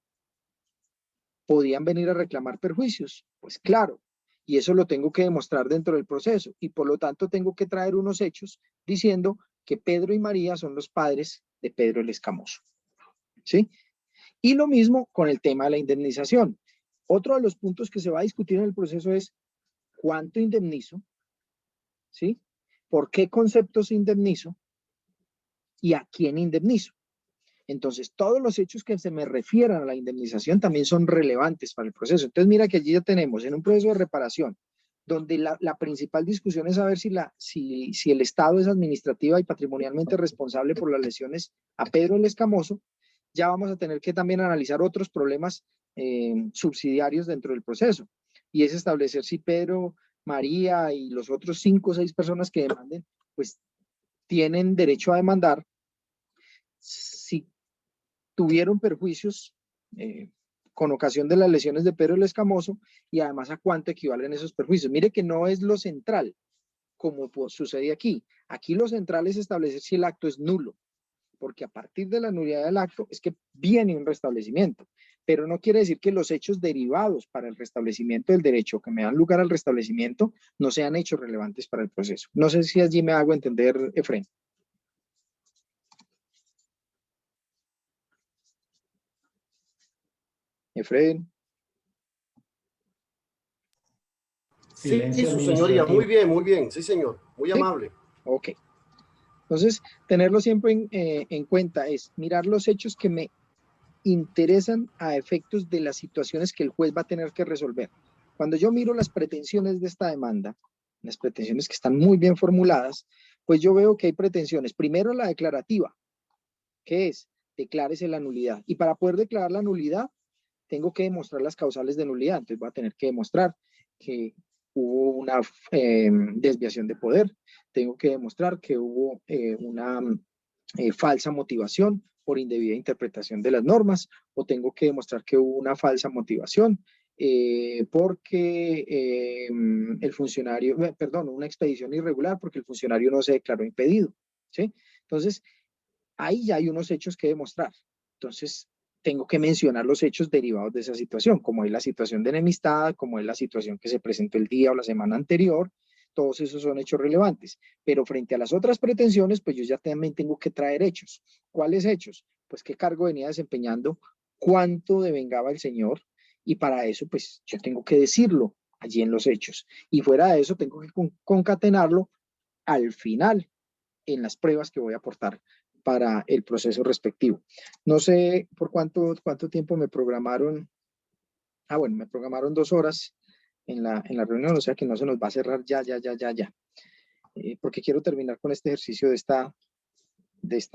¿podían venir a reclamar perjuicios? Pues claro, y eso lo tengo que demostrar dentro del proceso, y por lo tanto tengo que traer unos hechos diciendo que Pedro y María son los padres de Pedro el Escamoso, ¿sí? Y lo mismo con el tema de la indemnización. Otro de los puntos que se va a discutir en el proceso es cuánto indemnizo, ¿sí? ¿Por qué conceptos indemnizo? ¿Y a quién indemnizo? Entonces, todos los hechos que se me refieran a la indemnización también son relevantes para el proceso. Entonces, mira que allí ya tenemos en un proceso de reparación, donde la principal discusión es saber si el Estado es administrativa y patrimonialmente responsable por las lesiones a Pedro el Escamoso. Ya vamos a tener que también analizar otros problemas subsidiarios dentro del proceso, y es establecer si Pedro, María y los otros 5 o 6 personas que demanden, pues tienen derecho a demandar si tuvieron perjuicios con ocasión de las lesiones de Pedro el Escamoso, y además a cuánto equivalen esos perjuicios. Mire que no es lo central, como sucede aquí. Aquí lo central es establecer si el acto es nulo, porque a partir de la nulidad del acto es que viene un restablecimiento, pero no quiere decir que los hechos derivados para el restablecimiento del derecho que me dan lugar al restablecimiento no sean hechos relevantes para el proceso. No sé si allí me hago entender, Efraín. Efraín. Sí, su señoría, muy bien, sí señor, muy amable. Ok. Entonces, tenerlo siempre en cuenta es mirar los hechos que me interesan a efectos de las situaciones que el juez va a tener que resolver. Cuando yo miro las pretensiones de esta demanda, las pretensiones que están muy bien formuladas, pues yo veo que hay pretensiones. Primero, la declarativa, que es, declárese la nulidad. Y para poder declarar la nulidad, tengo que demostrar las causales de nulidad. Entonces voy a tener que demostrar que hubo una desviación de poder, tengo que demostrar que hubo una falsa motivación por indebida interpretación de las normas, o tengo que demostrar que hubo una falsa motivación porque el funcionario, perdón, una expedición irregular porque el funcionario no se declaró impedido, ¿sí? Entonces, ahí ya hay unos hechos que demostrar. Entonces, tengo que mencionar los hechos derivados de esa situación, como es la situación de enemistad, como es la situación que se presentó el día o la semana anterior. Todos esos son hechos relevantes, pero frente a las otras pretensiones, pues yo ya también tengo que traer hechos. ¿Cuáles hechos? pues qué cargo venía desempeñando, cuánto devengaba el señor, y para eso pues yo tengo que decirlo allí en los hechos. Y fuera de eso tengo que concatenarlo al final en las pruebas que voy a aportar para el proceso respectivo. No sé por cuánto tiempo me programaron. Bueno, me programaron 2 horas en la reunión, o sea que no se nos va a cerrar ya. Porque quiero terminar con este ejercicio de esta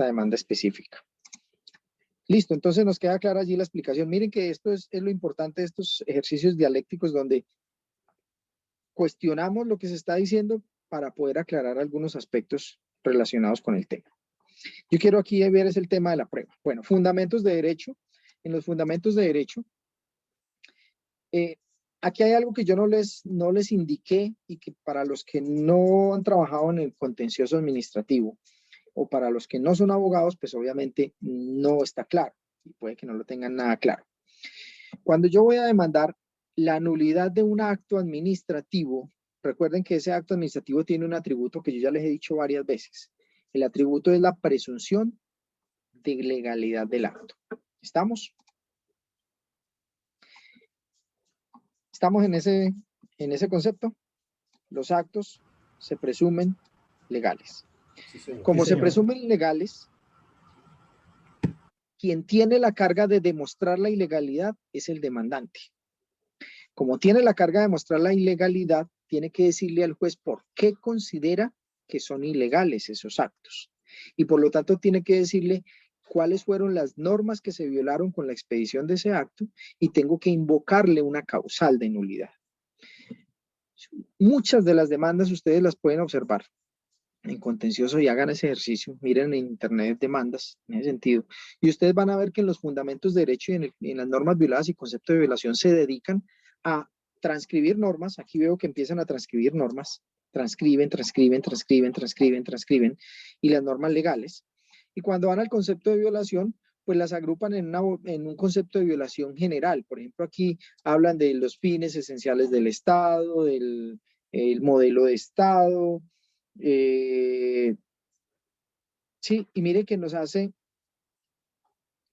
demanda específica. Listo, entonces nos queda clara allí la explicación. Miren que esto es lo importante de estos ejercicios dialécticos donde cuestionamos lo que se está diciendo para poder aclarar algunos aspectos relacionados con el tema. Yo quiero aquí ver es el tema de la prueba. Bueno, fundamentos de derecho. En los fundamentos de derecho, aquí hay algo que yo no les indiqué y que para los que no han trabajado en el contencioso administrativo o para los que no son abogados, pues obviamente no está claro y puede que no lo tengan nada claro. Cuando yo voy a demandar la nulidad de un acto administrativo, recuerden que ese acto administrativo tiene un atributo que yo ya les he dicho varias veces. El atributo es la presunción de legalidad del acto. ¿Estamos? ¿Estamos en ese concepto? Los actos se presumen legales. Sí, señor. Como Sí, se señor. presumen legales, quien tiene la carga de demostrar la ilegalidad es el demandante. Como tiene la carga de demostrar la ilegalidad, tiene que decirle al juez por qué considera que son ilegales esos actos. Y por lo tanto tiene que decirle cuáles fueron las normas que se violaron con la expedición de ese acto y tengo que invocarle una causal de nulidad. Muchas de las demandas ustedes las pueden observar en contencioso y hagan ese ejercicio, miren en internet demandas en ese sentido, y ustedes van a ver que en los fundamentos de derecho y en las normas violadas y concepto de violación se dedican a transcribir normas. Aquí veo que empiezan a transcribir normas, transcriben, y las normas legales, y cuando van al concepto de violación, pues las agrupan en un concepto de violación general. Por ejemplo, aquí hablan de los fines esenciales del Estado, del el modelo de Estado. Sí, y mire que nos hace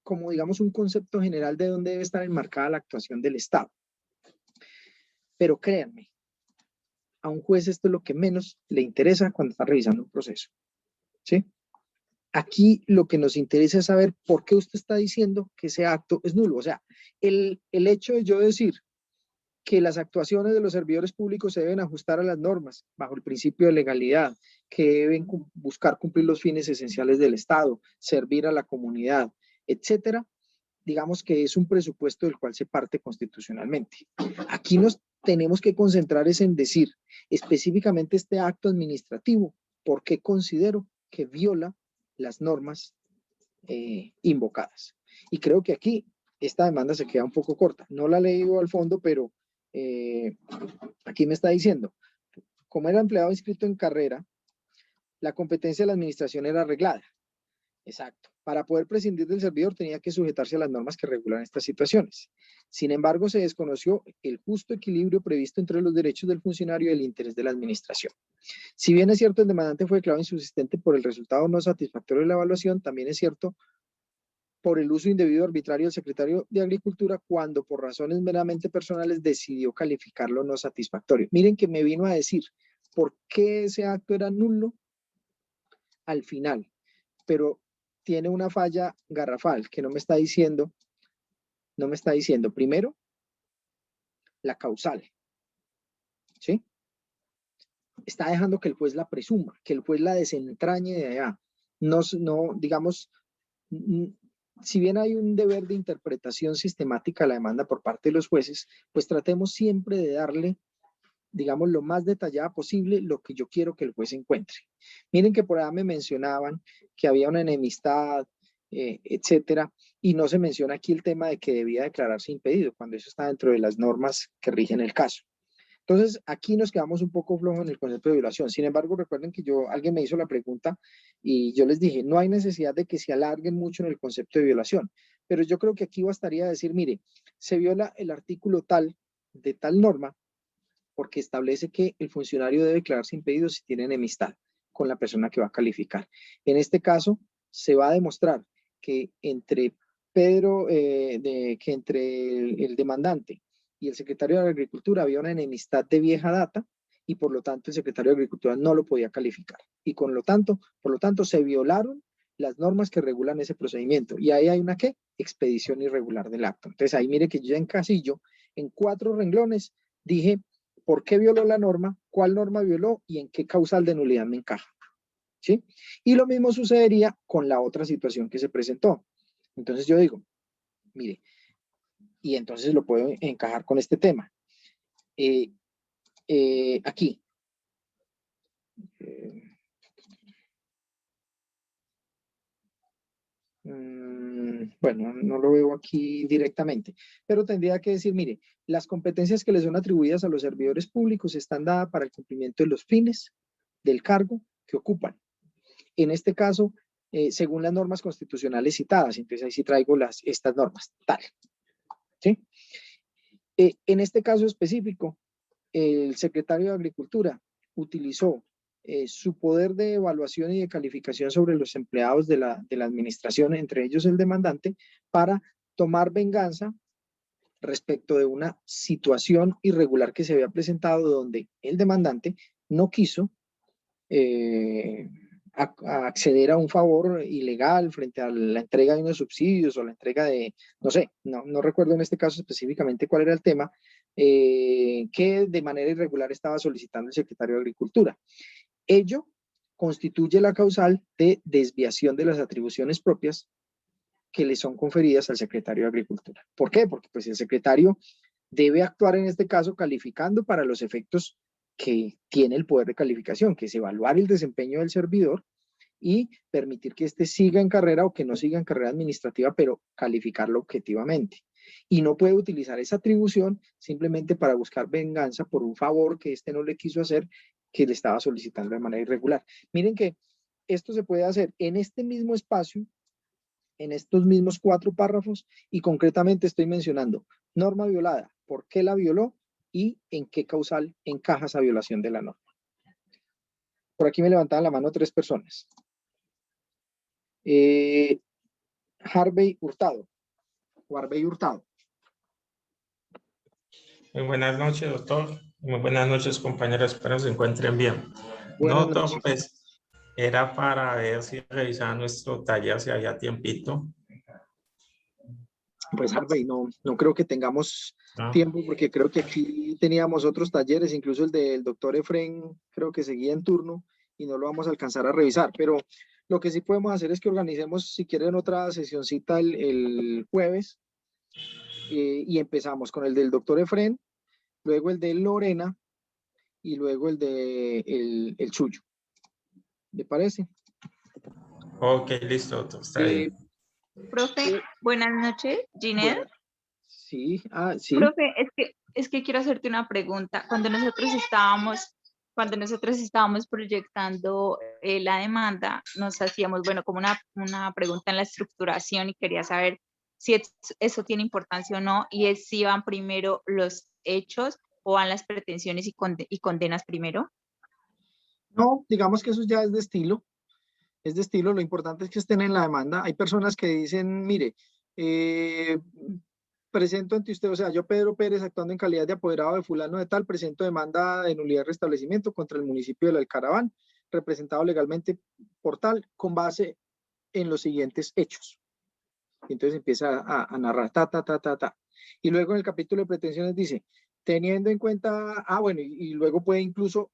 como digamos un concepto general de dónde debe estar enmarcada la actuación del Estado. Pero créanme, a un juez esto es lo que menos le interesa cuando está revisando un proceso. ¿Sí? Aquí lo que nos interesa es saber por qué usted está diciendo que ese acto es nulo. O sea, el hecho de yo decir que las actuaciones de los servidores públicos se deben ajustar a las normas bajo el principio de legalidad, que deben buscar cumplir los fines esenciales del Estado, servir a la comunidad, etcétera, digamos que es un presupuesto del cual se parte constitucionalmente. Aquí nos tenemos que concentrar en decir específicamente este acto administrativo, ¿por qué considero que viola las normas invocadas? Y creo que aquí esta demanda se queda un poco corta. No la he leído al fondo, pero aquí me está diciendo, como era empleado inscrito en carrera, la competencia de la administración era arreglada. Exacto. Para poder prescindir del servidor tenía que sujetarse a las normas que regulan estas situaciones. Sin embargo, se desconoció el justo equilibrio previsto entre los derechos del funcionario y el interés de la administración. Si bien es cierto el demandante fue declarado insubsistente por el resultado no satisfactorio de la evaluación, también es cierto por el uso indebido arbitrario del secretario de Agricultura cuando por razones meramente personales decidió calificarlo no satisfactorio. Miren que me vino a decir por qué ese acto era nulo al final, pero tiene una falla garrafal que no me está diciendo primero la causal, ¿sí? Está dejando que el juez la presuma, que el juez la desentrañe de allá. No, digamos, si bien hay un deber de interpretación sistemática a la demanda por parte de los jueces, pues tratemos siempre de darle, digamos, lo más detallada posible lo que yo quiero que el juez encuentre. Miren que por allá me mencionaban que había una enemistad, etcétera, y no se menciona aquí el tema de que debía declararse impedido, cuando eso está dentro de las normas que rigen el caso. Entonces, aquí nos quedamos un poco flojos en el concepto de violación. Sin embargo, recuerden que alguien me hizo la pregunta y yo les dije, no hay necesidad de que se alarguen mucho en el concepto de violación, pero yo creo que aquí bastaría decir, mire, se viola el artículo tal de tal norma porque establece que el funcionario debe declararse impedido si tiene enemistad con la persona que va a calificar. En este caso, se va a demostrar que entre Pedro, que entre el demandante y el secretario de Agricultura había una enemistad de vieja data y por lo tanto el secretario de Agricultura no lo podía calificar. Y por lo tanto se violaron las normas que regulan ese procedimiento. Y ahí hay una ¿qué? Expedición irregular del acto. Entonces ahí mire que yo en casillo, en 4 renglones, dije por qué violó la norma, cuál norma violó y en qué causal de nulidad me encaja. ¿Sí? Y lo mismo sucedería con la otra situación que se presentó. Entonces yo digo, mire, y entonces lo puedo encajar con este tema. Aquí. Bueno, no lo veo aquí directamente, pero tendría que decir, mire, las competencias que le son atribuidas a los servidores públicos están dadas para el cumplimiento de los fines del cargo que ocupan. En este caso, según las normas constitucionales citadas, entonces ahí sí traigo estas normas, tal. ¿Sí? En este caso específico, el secretario de Agricultura utilizó su poder de evaluación y de calificación sobre los empleados de la administración, entre ellos el demandante, para tomar venganza respecto de una situación irregular que se había presentado donde el demandante no quiso acceder a un favor ilegal frente a la entrega de unos subsidios o la entrega de, no sé, no recuerdo en este caso específicamente cuál era el tema, que de manera irregular estaba solicitando el secretario de Agricultura. Ello constituye la causal de desviación de las atribuciones propias que le son conferidas al secretario de Agricultura. ¿Por qué? Porque pues el secretario debe actuar en este caso calificando para los efectos que tiene el poder de calificación, que es evaluar el desempeño del servidor y permitir que éste siga en carrera o que no siga en carrera administrativa, pero calificarlo objetivamente. Y no puede utilizar esa atribución simplemente para buscar venganza por un favor que éste no le quiso hacer, que le estaba solicitando de manera irregular. Miren que esto se puede hacer en este mismo espacio, en estos mismos 4 párrafos, y concretamente estoy mencionando norma violada, por qué la violó y en qué causal encaja esa violación de la norma. Por aquí me levantaban la mano 3 personas. Harvey Hurtado. Muy buenas noches, doctor. Muy buenas noches, compañeros. Espero se encuentren bien. Buenas No, noches. doctor, pues era para ver si revisaba nuestro taller, si había tiempito. Pues Harvey, no creo que tengamos ¿No? tiempo, porque creo que aquí teníamos otros talleres, incluso el del doctor Efren, creo que seguía en turno y no lo vamos a alcanzar a revisar, pero lo que sí podemos hacer es que organicemos, si quieren, otra sesioncita el jueves, y empezamos con el del doctor Efren, luego el de Lorena y luego el de el suyo. ¿Le parece? Ok, listo, doctor. Está bien. Profe, buenas noches, Ginette. Bueno, sí, sí. Profe, es que quiero hacerte una pregunta. Cuando nosotros estábamos proyectando la demanda, nos hacíamos, bueno, como una pregunta en la estructuración y quería saber si eso tiene importancia o no, y es si van primero los hechos o van las pretensiones y condenas primero. No, digamos que eso ya es de estilo. Es de estilo, lo importante es que estén en la demanda. Hay personas que dicen, mire, presento ante usted, o sea, yo Pedro Pérez, actuando en calidad de apoderado de fulano de tal, presento demanda de nulidad de restablecimiento contra el municipio del Alcaraván, representado legalmente por tal, con base en los siguientes hechos. Y entonces empieza a narrar, Y luego en el capítulo de pretensiones dice, teniendo en cuenta, bueno, y luego puede incluso,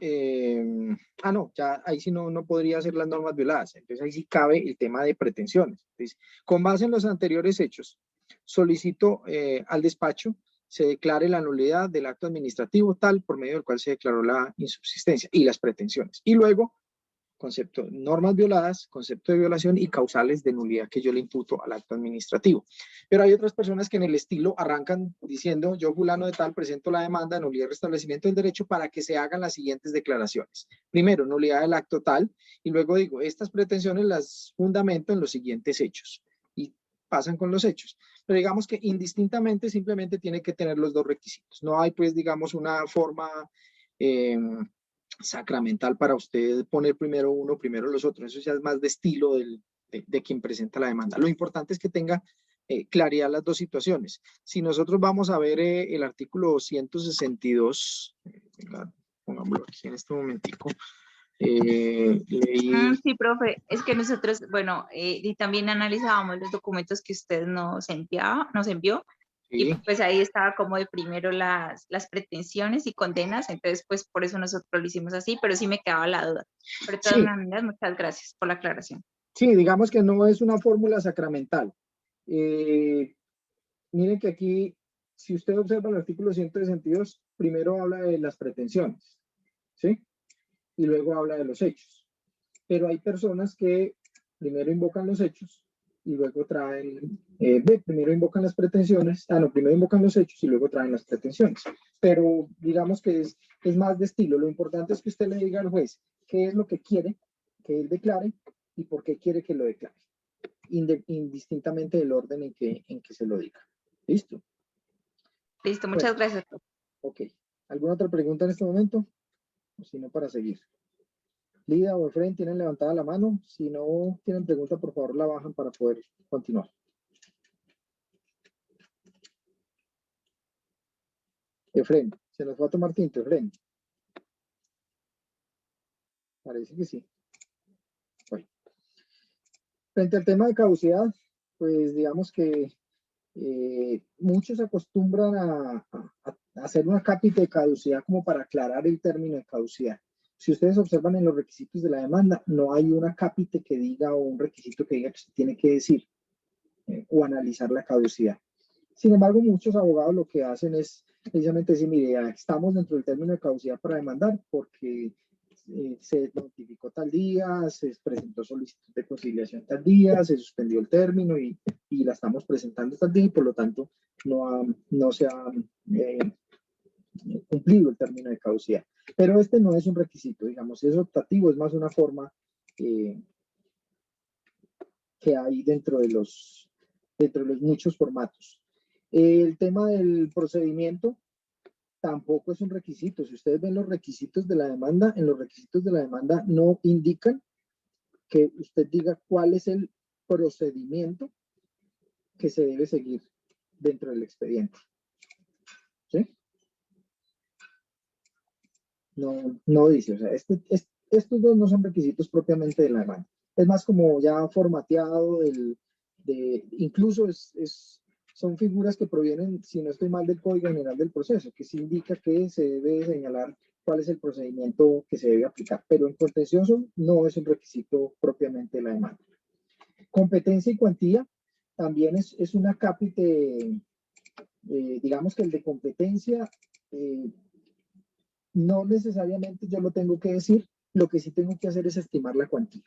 no, ya ahí sí no podría ser las normas violadas, entonces ahí sí cabe el tema de pretensiones. Entonces, con base en los anteriores hechos, solicito al despacho se declare la nulidad del acto administrativo tal por medio del cual se declaró la insubsistencia y las pretensiones. Y luego, concepto, normas violadas, concepto de violación y causales de nulidad que yo le imputo al acto administrativo. Pero hay otras personas que en el estilo arrancan diciendo, yo fulano de tal presento la demanda de nulidad y restablecimiento del derecho para que se hagan las siguientes declaraciones. Primero, nulidad del acto tal, y luego digo, estas pretensiones las fundamento en los siguientes hechos. Y pasan con los hechos. Pero digamos que indistintamente simplemente tiene que tener los 2 requisitos. No hay, pues, digamos, una forma sacramental para usted poner primero uno, primero los otros. Eso ya es más de estilo de quien presenta la demanda. Lo importante es que tenga claridad las dos situaciones. Si nosotros vamos a ver el artículo 162, venga, pongámoslo aquí en este momentico, Sí, profe, es que nosotros, bueno, y también analizábamos los documentos que usted nos envió, y sí, pues ahí estaba como de primero las pretensiones y condenas, entonces pues por eso nosotros lo hicimos así, pero sí me quedaba la duda. Pero de todas sí, maneras, muchas gracias por la aclaración. sí, digamos que no es una fórmula sacramental. Miren que aquí, si usted observa el artículo 162, primero habla de las pretensiones, ¿sí? Y luego habla de los hechos. Pero hay personas que primero invocan los hechos y luego traen, primero invocan las pretensiones, primero invocan los hechos y luego traen las pretensiones. Pero digamos que es más de estilo. Lo importante es que usted le diga al juez qué es lo que quiere que él declare y por qué quiere que lo declare, indistintamente del orden en que se lo diga. ¿Listo? Listo, muchas Bueno, gracias, profe. ok. ¿Alguna otra pregunta en este momento? O si no, para seguir. Lida o Efraín, ¿tienen levantada la mano? Si no tienen pregunta, por favor la bajan para poder continuar. Efraín, ¿se nos va a tomar tinto, Efraín? Parece que sí. Bueno. Frente al tema de caducidad, pues digamos que muchos acostumbran a hacer una cápita de caducidad como para aclarar el término de caducidad. Si ustedes observan en los requisitos de la demanda, no hay una cápita que diga o un requisito que diga que se tiene que decir o analizar la caducidad. Sin embargo, muchos abogados lo que hacen es precisamente decir, mire, ya estamos dentro del término de caducidad para demandar porque se notificó tal día, se presentó solicitud de conciliación tal día, se suspendió el término y la estamos presentando tal día y por lo tanto no se ha cumplido el término de caducidad. Pero este no es un requisito, digamos, es optativo, es más una forma que hay dentro de los muchos formatos. El tema del procedimiento tampoco es un requisito. Si ustedes ven los requisitos de la demanda, en los requisitos de la demanda no indican que usted diga cuál es el procedimiento que se debe seguir dentro del expediente. ¿Sí? No dice, o sea, estos dos no son requisitos propiamente de la demanda. Es más como ya formateado incluso son figuras que provienen, si no estoy mal, del Código General del Proceso, que sí indica que se debe señalar cuál es el procedimiento que se debe aplicar, pero en contencioso no es un requisito propiamente de la demanda. Competencia y cuantía también es una cápite, digamos que el de competencia, no necesariamente yo lo tengo que decir, lo que sí tengo que hacer es estimar la cuantía,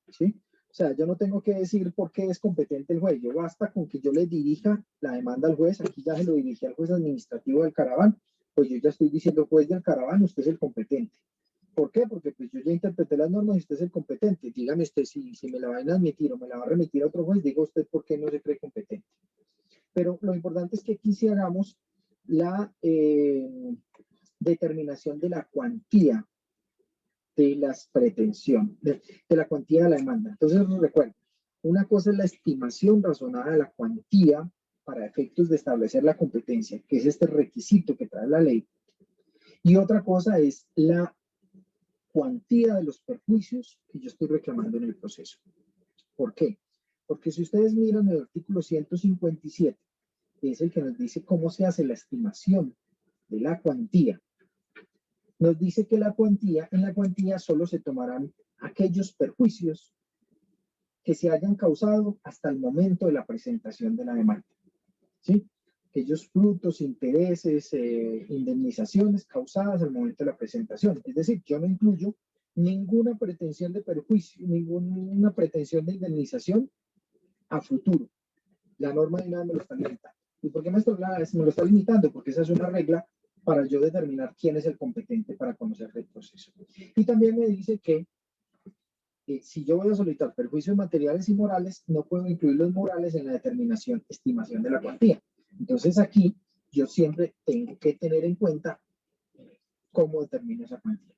¿sí? O sea, yo no tengo que decir por qué es competente el juez, yo basta con que yo le dirija la demanda al juez, aquí ya se lo dirigí al juez administrativo del Caraván, pues yo ya estoy diciendo, juez del Caraván, usted es el competente. ¿Por qué? Porque pues yo ya interpreté las normas y usted es el competente. Dígame usted si me la van a admitir o me la va a remitir a otro juez, diga usted por qué no se cree competente. Pero lo importante es que aquí sí hagamos la determinación de la cuantía de las pretensiones, de la cuantía de la demanda. Entonces, recuerden, una cosa es la estimación razonada de la cuantía para efectos de establecer la competencia, que es este requisito que trae la ley, y otra cosa es la cuantía de los perjuicios que yo estoy reclamando en el proceso. ¿Por qué? Porque si ustedes miran el artículo 157, que es el que nos dice cómo se hace la estimación de la cuantía, nos dice que en la cuantía solo se tomarán aquellos perjuicios que se hayan causado hasta el momento de la presentación de la demanda. ¿Sí? Aquellos frutos, intereses, indemnizaciones causadas al momento de la presentación. Es decir, yo no incluyo ninguna pretensión de perjuicio, ninguna pretensión de indemnización a futuro. La norma de nada me lo está limitando. ¿Y por qué me lo está limitando? Porque esa es una regla para yo determinar quién es el competente para conocer el proceso. Y también me dice que si yo voy a solicitar perjuicios materiales y morales, no puedo incluir los morales en la estimación de la cuantía. Entonces aquí yo siempre tengo que tener en cuenta cómo determino esa cuantía.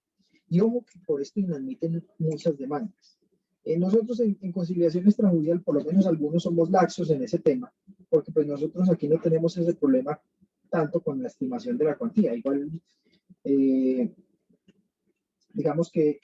Y ojo que por esto inadmiten muchas demandas. Nosotros en conciliación extrajudicial, por lo menos algunos somos laxos en ese tema, porque pues nosotros aquí no tenemos ese problema tanto con la estimación de la cuantía. Igual, digamos que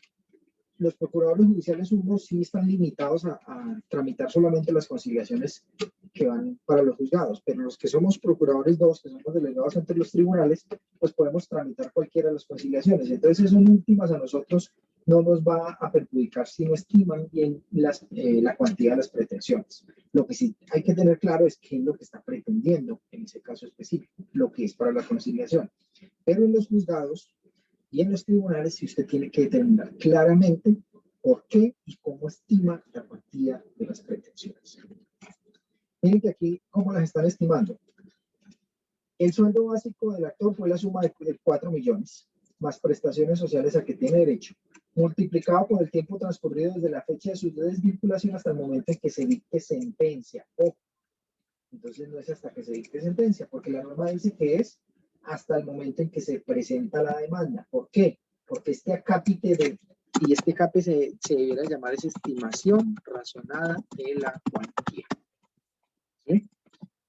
los procuradores judiciales unos sí están limitados a tramitar solamente las conciliaciones que van para los juzgados, pero los que somos procuradores dos, que somos delegados ante los tribunales, pues podemos tramitar cualquiera de las conciliaciones. Entonces, eso en últimas a nosotros no nos va a perjudicar si no estiman bien la cuantía de las pretensiones. Lo que sí hay que tener claro es qué es lo que está pretendiendo en ese caso específico, lo que es para la conciliación. Pero en los juzgados y en los tribunales, si usted tiene que determinar claramente por qué y cómo estima la cuantía de las pretensiones. Miren que aquí, ¿cómo las están estimando? El sueldo básico del actor fue la suma de 4 millones, más prestaciones sociales a que tiene derecho, multiplicado por el tiempo transcurrido desde la fecha de su desvinculación hasta el momento en que se dicte sentencia. Ojo, entonces no es hasta que se dicte sentencia, porque la norma dice que es hasta el momento en que se presenta la demanda. ¿Por qué? Porque este acápite y este CAPE se debería llamar es estimación razonada de la cuantía. ¿Sí?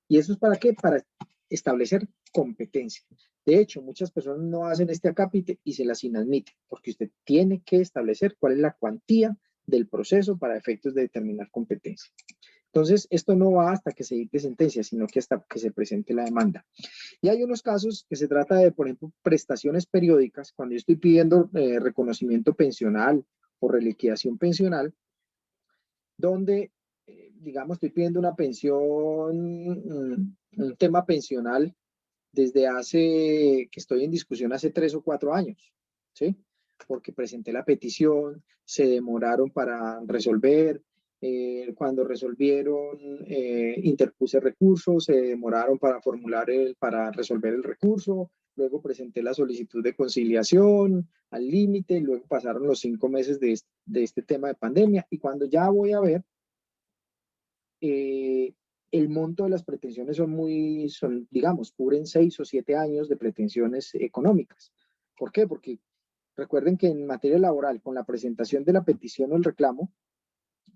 ¿Y eso es para qué? Para establecer competencia. De hecho, muchas personas no hacen este acápite y se las inadmiten, porque usted tiene que establecer cuál es la cuantía del proceso para efectos de determinar competencia. Entonces, esto no va hasta que se dicte sentencia, sino que hasta que se presente la demanda. Y hay unos casos que se trata de, por ejemplo, prestaciones periódicas, cuando yo estoy pidiendo reconocimiento pensional o reliquidación pensional, donde, digamos, estoy pidiendo una pensión, un tema pensional desde que estoy en discusión hace 3 o 4 años, ¿sí? Porque presenté la petición, se demoraron para resolver, cuando resolvieron, interpuse recursos, se demoraron para resolver el recurso, luego presenté la solicitud de conciliación al límite, luego pasaron los 5 meses de este tema de pandemia, y cuando ya voy a ver, el monto de las pretensiones digamos, cubren 6 o 7 años de pretensiones económicas. ¿Por qué? Porque recuerden que en materia laboral, con la presentación de la petición o el reclamo,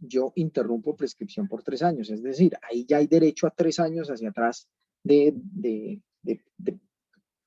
yo interrumpo prescripción por 3 años, es decir, ahí ya hay derecho a 3 años hacia atrás de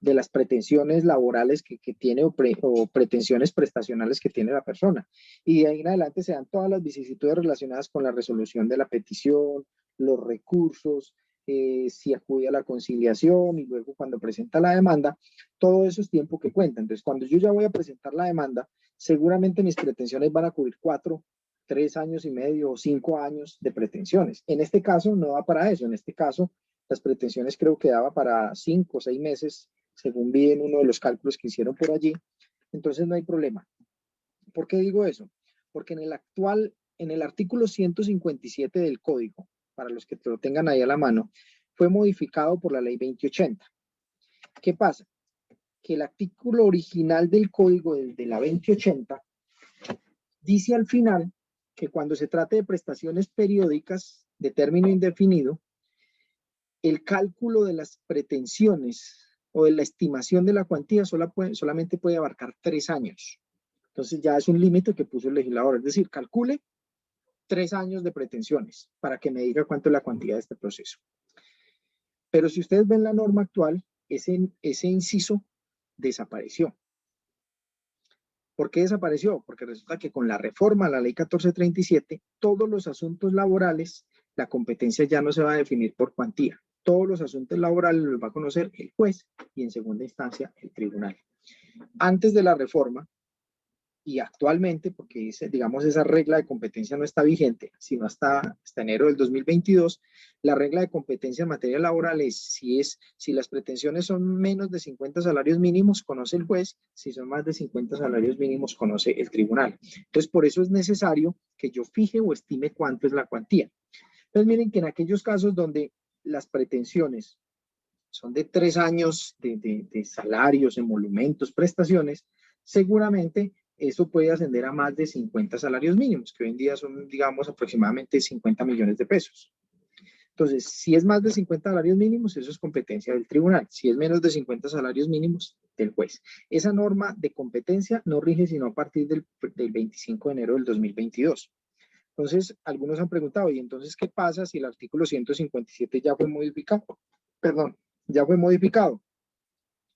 las pretensiones laborales que tiene o pretensiones prestacionales que tiene la persona. Y de ahí en adelante se dan todas las vicisitudes relacionadas con la resolución de la petición, los recursos, si acude a la conciliación y luego cuando presenta la demanda, todo eso es tiempo que cuenta. Entonces, cuando yo ya voy a presentar la demanda, seguramente mis pretensiones van a cubrir 4, 3 años y medio o 5 años de pretensiones. En este caso no da para eso. En este caso, las pretensiones creo que daba para 5 o 6 meses, según vi en uno de los cálculos que hicieron por allí. Entonces no hay problema. ¿Por qué digo eso? Porque en el artículo 157 del Código, para los que lo tengan ahí a la mano, fue modificado por la ley 2080. ¿Qué pasa? Que el artículo original del Código de la 2080 dice al final que cuando se trate de prestaciones periódicas de término indefinido, el cálculo de las pretensiones o de la estimación de la cuantía solamente puede abarcar 3 años. Entonces ya es un límite que puso el legislador, es decir, calcule 3 años de pretensiones para que me diga cuánto es la cuantía de este proceso. Pero si ustedes ven la norma actual, ese inciso desapareció. ¿Por qué desapareció? Porque resulta que con la reforma a la ley 1437, todos los asuntos laborales, la competencia ya no se va a definir por cuantía. Todos los asuntos laborales los va a conocer el juez y en segunda instancia el tribunal. Antes de la reforma y actualmente, porque digamos esa regla de competencia no está vigente, sino hasta enero del 2022, la regla de competencia en materia laboral es si las pretensiones son menos de 50 salarios mínimos, conoce el juez, si son más de 50 salarios mínimos, conoce el tribunal. Entonces, por eso es necesario que yo fije o estime cuánto es la cuantía. Entonces, miren que en aquellos casos donde las pretensiones son de 3 años de salarios, emolumentos, prestaciones, seguramente eso puede ascender a más de 50 salarios mínimos, que hoy en día son, digamos, aproximadamente 50 millones de pesos. Entonces, si es más de 50 salarios mínimos, eso es competencia del tribunal. Si es menos de 50 salarios mínimos, del juez. Esa norma de competencia no rige sino a partir del 25 de enero del 2022. Entonces, algunos han preguntado, ¿y entonces qué pasa si el artículo 157 ya fue modificado? Perdón, ya fue modificado.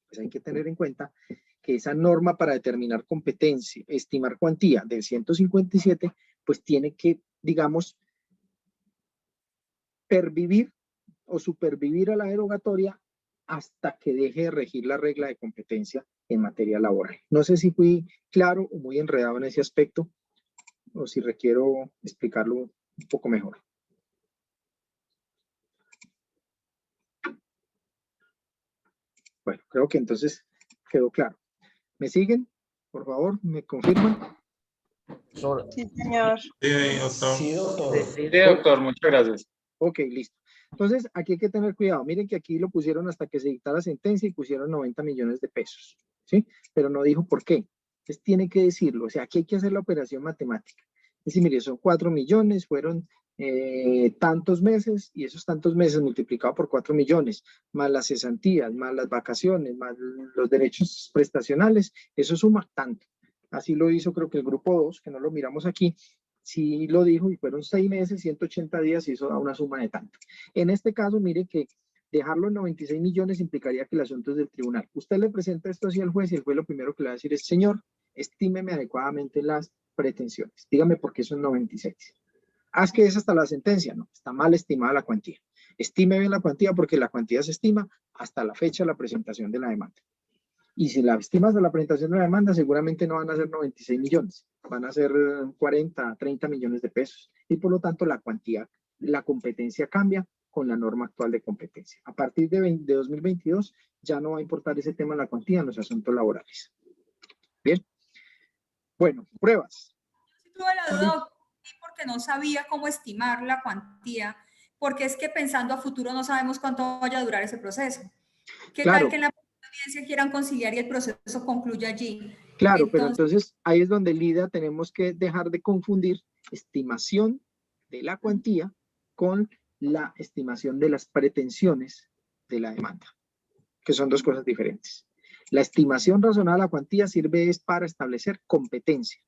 Pues hay que tener en cuenta que esa norma para determinar competencia, estimar cuantía del 157, pues tiene que, digamos, pervivir o supervivir a la derogatoria hasta que deje de regir la regla de competencia en materia laboral. No sé si fui claro o muy enredado en ese aspecto, o si requiero explicarlo un poco mejor. Bueno, creo que entonces quedó claro. ¿Me siguen? Por favor, ¿me confirman? Sí, señor. Sí, doctor. Sí, doctor. Sí, doctor, muchas gracias. Ok, listo. Entonces, aquí hay que tener cuidado. Miren que aquí lo pusieron hasta que se dictara sentencia y pusieron 90 millones de pesos, ¿sí? Pero no dijo por qué. Entonces, tiene que decirlo. O sea, aquí hay que hacer la operación matemática. Es decir, mire, son 4 millones, fueron tantos meses, y esos tantos meses multiplicado por 4 millones, más las cesantías, más las vacaciones, más los derechos prestacionales, eso suma tanto. Así lo hizo, creo que el grupo 2, que no lo miramos aquí, sí lo dijo, y fueron 6 meses, 180 días, y eso da una suma de tanto. En este caso, mire que dejarlo en 96 millones implicaría que el asunto es del tribunal. Usted le presenta esto así al juez, y el juez lo primero que le va a decir es, señor, estímeme adecuadamente las pretensiones. Dígame por qué son 96. Es que es hasta la sentencia. No, está mal estimada la cuantía. Estime bien la cuantía, porque la cuantía se estima hasta la fecha de la presentación de la demanda. Y si la estimas de la presentación de la demanda, seguramente no van a ser 96 millones, van a ser 40, 30 millones de pesos. Y por lo tanto, la cuantía, la competencia cambia con la norma actual de competencia. A partir de 2022, ya no va a importar ese tema de la cuantía en los asuntos laborales. Bien. Bueno, pruebas. Tuve la duda, doctor, porque no sabía cómo estimar la cuantía, porque es que pensando a futuro no sabemos cuánto vaya a durar ese proceso. ¿Qué Claro. tal que en la audiencia quieran conciliar y el proceso concluya allí? Claro, pero entonces ahí es donde, Lidia, tenemos que dejar de confundir estimación de la cuantía con la estimación de las pretensiones de la demanda, que son dos cosas diferentes. La estimación razonada de la cuantía sirve es para establecer competencia,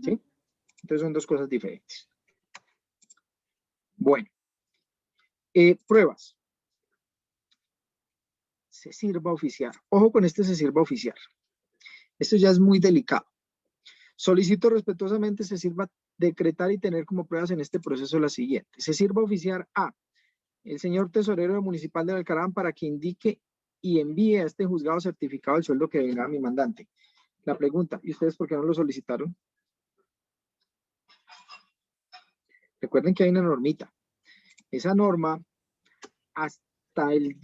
¿sí? Entonces son dos cosas diferentes. Bueno, pruebas. Se sirva a oficiar. Ojo con este se sirva a oficiar. Esto ya es muy delicado. Solicito respetuosamente se sirva decretar y tener como pruebas en este proceso la siguiente. Se sirva a oficiar a el señor tesorero municipal de Alcaraz para que indique y envíe a este juzgado certificado del sueldo que venga a mi mandante. La pregunta, ¿y ustedes por qué no lo solicitaron? Recuerden que hay una normita. Esa norma, hasta el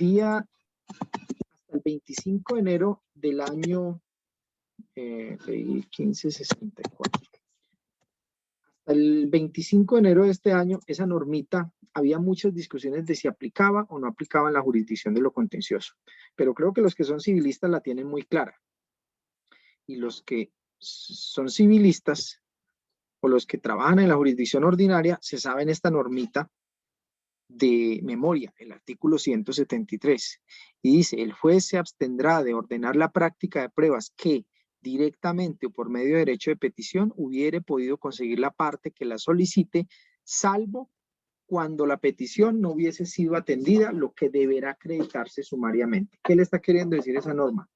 25 de enero del año 1564. Hasta el 25 de enero de este año, esa normita, había muchas discusiones de si aplicaba o no aplicaba en la jurisdicción de lo contencioso. Pero creo que los que son civilistas la tienen muy clara. Y los que son civilistas o los que trabajan en la jurisdicción ordinaria se saben esta normita de memoria, el artículo 173. Y dice, el juez se abstendrá de ordenar la práctica de pruebas que directamente o por medio de derecho de petición hubiere podido conseguir la parte que la solicite, salvo cuando la petición no hubiese sido atendida, lo que deberá acreditarse sumariamente. ¿Qué le está queriendo decir esa norma?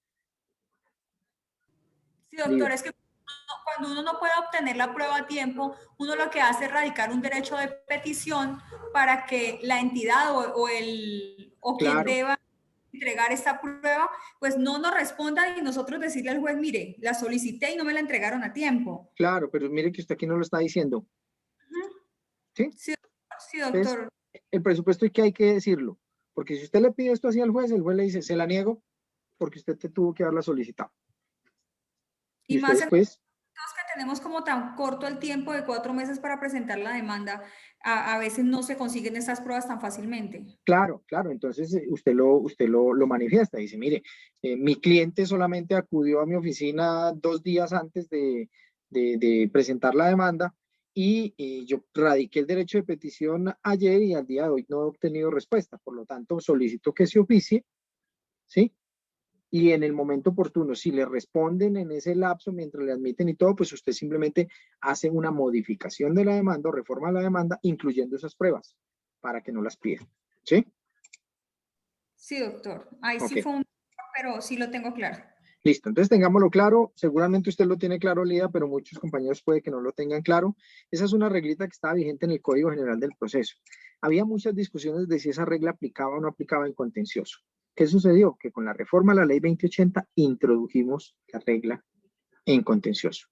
Sí, doctor, es que cuando uno no puede obtener la prueba a tiempo, uno lo que hace es radicar un derecho de petición para que la entidad o quien deba entregar esta prueba, pues no nos responda y nosotros decirle al juez, mire, la solicité y no me la entregaron a tiempo. Claro, pero mire que usted aquí no lo está diciendo. ¿Sí? Sí, doctor. Entonces, el presupuesto hay que decirlo, porque si usted le pide esto así al juez, el juez le dice, se la niego porque usted te tuvo que haberla solicitado. Y usted más después... que tenemos como tan corto el tiempo de 4 meses para presentar la demanda, a veces no se consiguen estas pruebas tan fácilmente. Claro, entonces usted lo manifiesta, dice, mire, mi cliente solamente acudió a mi oficina 2 días antes de presentar la demanda y yo radiqué el derecho de petición ayer y al día de hoy no he obtenido respuesta, por lo tanto solicito que se oficie, ¿sí? y en el momento oportuno, si le responden en ese lapso mientras le admiten y todo, pues usted simplemente hace una modificación de la demanda o reforma la demanda, incluyendo esas pruebas, para que no las pidan. ¿Sí? Sí, doctor. Ahí sí Ok. fue un... pero sí lo tengo claro. Listo, entonces tengámoslo claro. Seguramente usted lo tiene claro, Lida, pero muchos compañeros puede que no lo tengan claro. Esa es una reglita que estaba vigente en el Código General del Proceso. Había muchas discusiones de si esa regla aplicaba o no aplicaba en contencioso. ¿Qué sucedió? Que con la reforma a la Ley 2080 introdujimos la regla en contencioso.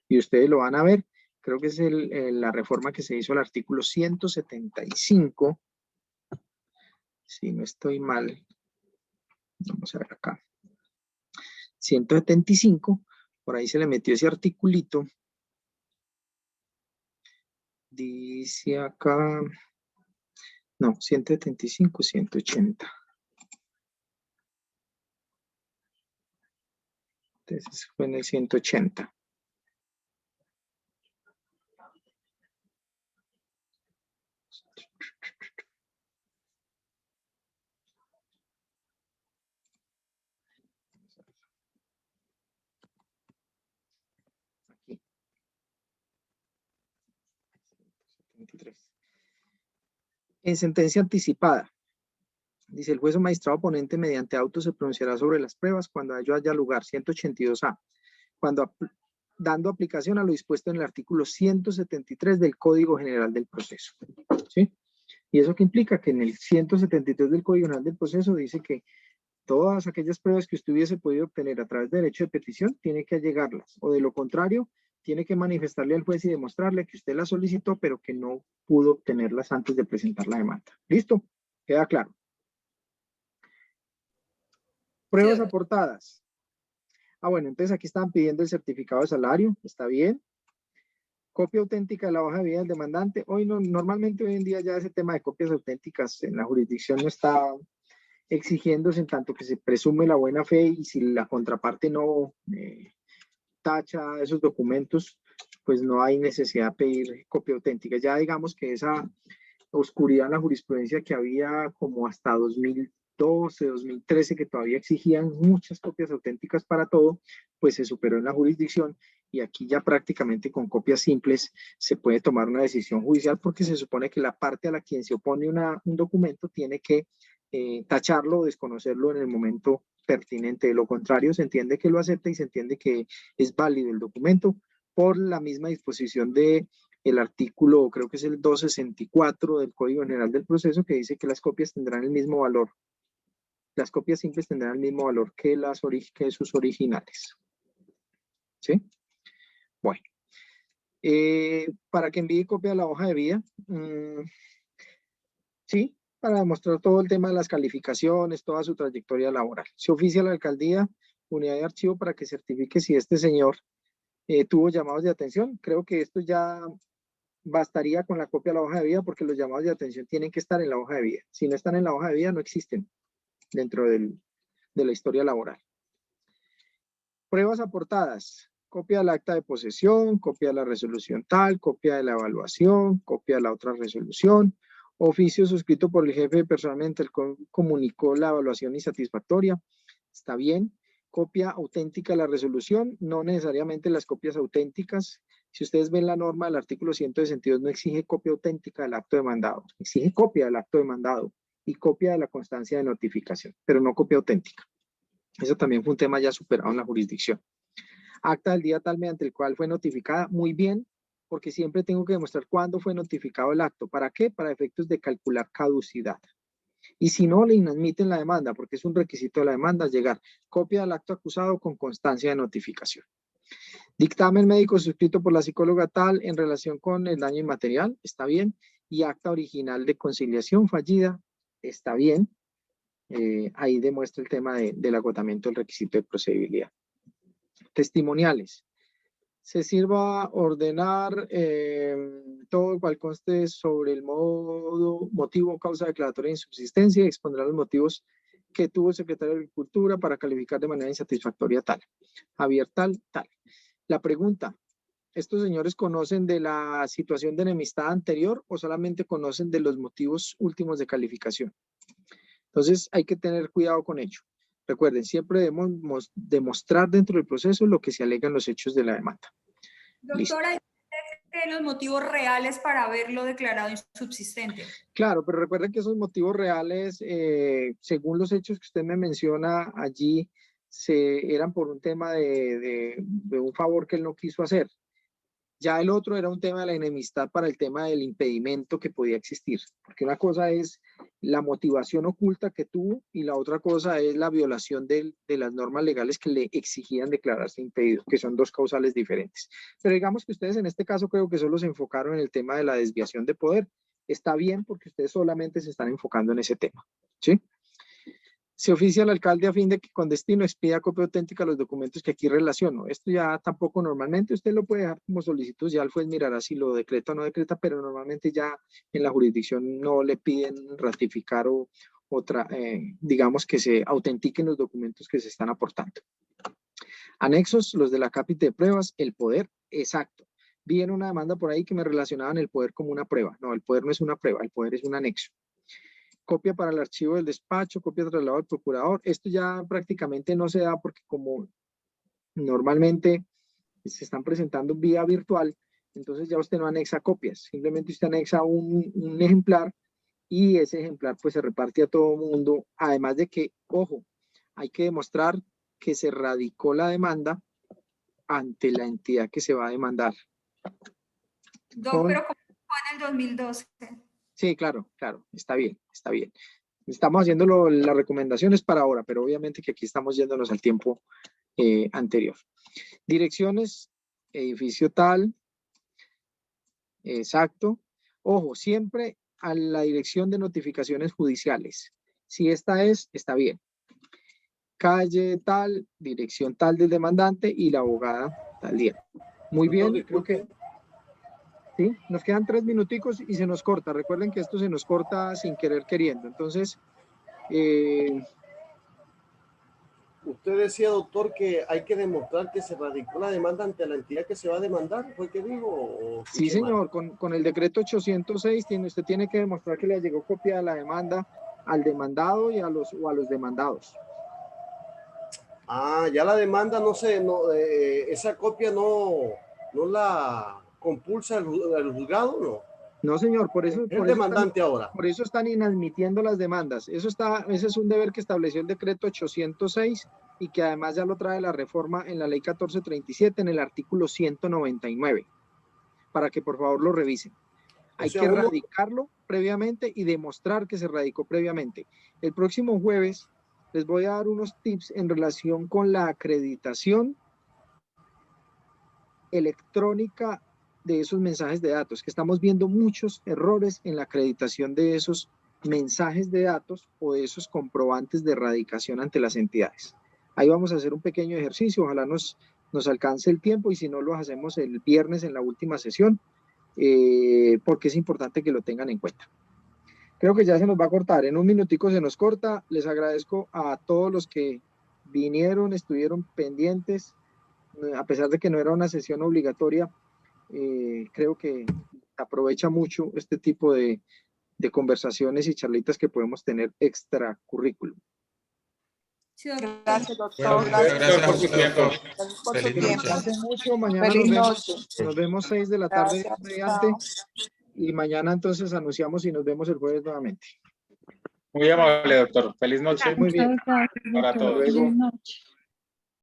Y ustedes lo van a ver, creo que es la reforma que se hizo al artículo 175. Si no estoy mal, vamos a ver acá. 175, por ahí se le metió ese articulito. Dice acá, no, 175, 180. Entonces fue en el 180. Aquí. 173. En sentencia anticipada, dice el juez o magistrado ponente mediante auto se pronunciará sobre las pruebas cuando ello haya lugar. 182A. Cuando dando aplicación a lo dispuesto en el artículo 173 del Código General del Proceso. ¿Sí? ¿Y eso qué implica? Que en el 173 del Código General del Proceso dice que todas aquellas pruebas que usted hubiese podido obtener a través de derecho de petición, tiene que allegarlas, o de lo contrario, tiene que manifestarle al juez y demostrarle que usted las solicitó, pero que no pudo obtenerlas antes de presentar la demanda. ¿Listo? ¿Queda claro? Pruebas Sí. aportadas. Bueno, entonces aquí estaban pidiendo el certificado de salario, está bien. Copia auténtica de la hoja de vida del demandante. Normalmente hoy en día ya ese tema de copias auténticas en la jurisdicción no está exigiéndose en tanto que se presume la buena fe y si la contraparte no tacha esos documentos, pues no hay necesidad de pedir copia auténtica. Ya digamos que esa oscuridad en la jurisprudencia que había como hasta 2012, 2013, que todavía exigían muchas copias auténticas para todo, pues se superó en la jurisdicción y aquí ya prácticamente con copias simples se puede tomar una decisión judicial porque se supone que la parte a la quien se opone un documento tiene que tacharlo o desconocerlo en el momento pertinente. De lo contrario, se entiende que lo acepta y se entiende que es válido el documento por la misma disposición de el artículo, creo que es el 264 del Código General del Proceso, que dice que las copias tendrán el mismo valor. Las copias simples tendrán el mismo valor que sus originales. ¿Sí? Bueno. Para que envíe copia de la hoja de vida. Sí, para demostrar todo el tema de las calificaciones, toda su trayectoria laboral. Se oficia a la alcaldía, unidad de archivo, para que certifique si este señor tuvo llamados de atención. Creo que esto ya bastaría con la copia de la hoja de vida porque los llamados de atención tienen que estar en la hoja de vida. Si no están en la hoja de vida, no existen dentro de la historia laboral. Pruebas aportadas. Copia del acta de posesión, copia de la resolución tal, copia de la evaluación, copia de la otra resolución, oficio suscrito por el jefe personalmente, el cual comunicó la evaluación insatisfactoria. Está bien. Copia auténtica de la resolución, no necesariamente las copias auténticas. Si ustedes ven la norma del artículo 162, no exige copia auténtica del acto demandado, exige copia del acto demandado y copia de la constancia de notificación, pero no copia auténtica. Eso también fue un tema ya superado en la jurisdicción. Acta del día tal mediante el cual fue notificada, muy bien, porque siempre tengo que demostrar cuándo fue notificado el acto. ¿Para qué? Para efectos de calcular caducidad. Y si no, le inadmiten la demanda, porque es un requisito de la demanda llegar copia del acto acusado con constancia de notificación. Dictamen médico suscrito por la psicóloga tal en relación con el daño inmaterial, está bien. Y acta original de conciliación fallida, está bien. Ahí demuestra el tema del agotamiento del requisito de procedibilidad. Testimoniales. Se sirva ordenar todo cual conste sobre el motivo o causa declaratoria de insubsistencia y expondrá los motivos que tuvo el secretario de Agricultura para calificar de manera insatisfactoria tal. Javier tal. La pregunta, ¿estos señores conocen de la situación de enemistad anterior o solamente conocen de los motivos últimos de calificación? Entonces hay que tener cuidado con ello. Recuerden, siempre debemos demostrar dentro del proceso lo que se alega en los hechos de la demanda. Listo. Doctora, los motivos reales para haberlo declarado insubsistente. Claro, pero recuerden que esos motivos reales, según los hechos que usted me menciona allí, eran por un tema de un favor que él no quiso hacer. Ya el otro era un tema de la enemistad para el tema del impedimento que podía existir. Porque una cosa es la motivación oculta que tuvo y la otra cosa es la violación de las normas legales que le exigían declararse impedido, que son dos causales diferentes. Pero digamos que ustedes en este caso creo que solo se enfocaron en el tema de la desviación de poder. Está bien porque ustedes solamente se están enfocando en ese tema, ¿sí? Se oficia al alcalde a fin de que con destino expida copia auténtica de los documentos que aquí relaciono. Esto ya tampoco normalmente usted lo puede dejar como solicitud, ya el juez mirará si lo decreta o no decreta, pero normalmente ya en la jurisdicción no le piden ratificar o digamos que se autentiquen los documentos que se están aportando. Anexos, los de la cápita de pruebas, el poder, exacto. Vi en una demanda por ahí que me relacionaban el poder como una prueba. No, el poder no es una prueba, el poder es un anexo. Copia para el archivo del despacho, copia de traslado al procurador. Esto ya prácticamente no se da porque como normalmente se están presentando vía virtual, entonces ya usted no anexa copias, simplemente usted anexa un ejemplar y ese ejemplar pues se reparte a todo mundo, además de que, ojo, hay que demostrar que se radicó la demanda ante la entidad que se va a demandar. Pero como fue en el 2012. Sí, claro, está bien, está bien. Estamos haciendo las recomendaciones para ahora, pero obviamente que aquí estamos yéndonos al tiempo anterior. Direcciones, edificio tal, exacto. Ojo, siempre a la dirección de notificaciones judiciales. Si esta es, está bien. Calle tal, dirección tal del demandante y la abogada tal día. Muy bien, creo que... ¿Sí? Nos quedan 3 minuticos y se nos corta. Recuerden que esto se nos corta sin querer queriendo. Entonces, usted decía, doctor, que hay que demostrar que se radicó la demanda ante la entidad que se va a demandar. ¿Fue que dijo? Sí, señor. Con el decreto 806 usted tiene que demostrar que le llegó copia de la demanda al demandado y a los demandados. Ah, ya la demanda esa copia no la compulsa el juzgado, ¿no? No, señor, por eso están inadmitiendo las demandas. Ese es un deber que estableció el decreto 806 y que además ya lo trae la reforma en la ley 1437 en el artículo 199, para que por favor lo revisen. Hay que radicarlo previamente y demostrar que se radicó previamente. El próximo jueves les voy a dar unos tips en relación con la acreditación electrónica de esos mensajes de datos, que estamos viendo muchos errores en la acreditación de esos mensajes de datos o de esos comprobantes de radicación ante las entidades. Ahí vamos a hacer un pequeño ejercicio, ojalá nos alcance el tiempo y si no lo hacemos el viernes en la última sesión, porque es importante que lo tengan en cuenta. Creo que ya se nos va a cortar, en un minutico se nos corta. Les agradezco a todos los que vinieron, estuvieron pendientes, a pesar de que no era una sesión obligatoria. Creo que aprovecha mucho este tipo de conversaciones y charlitas que podemos tener extra currículum. Sí, doctor. Gracias, doctor. Gracias por su tiempo. Por su tiempo. Gracias mucho. Mañana Feliz noche. nos vemos 6 de la tarde Gracias, mediante. chao. Y mañana entonces anunciamos y nos vemos el jueves nuevamente. Muy amable, doctor. Feliz noche. Muy bien. Para todos. Luego. Feliz noche.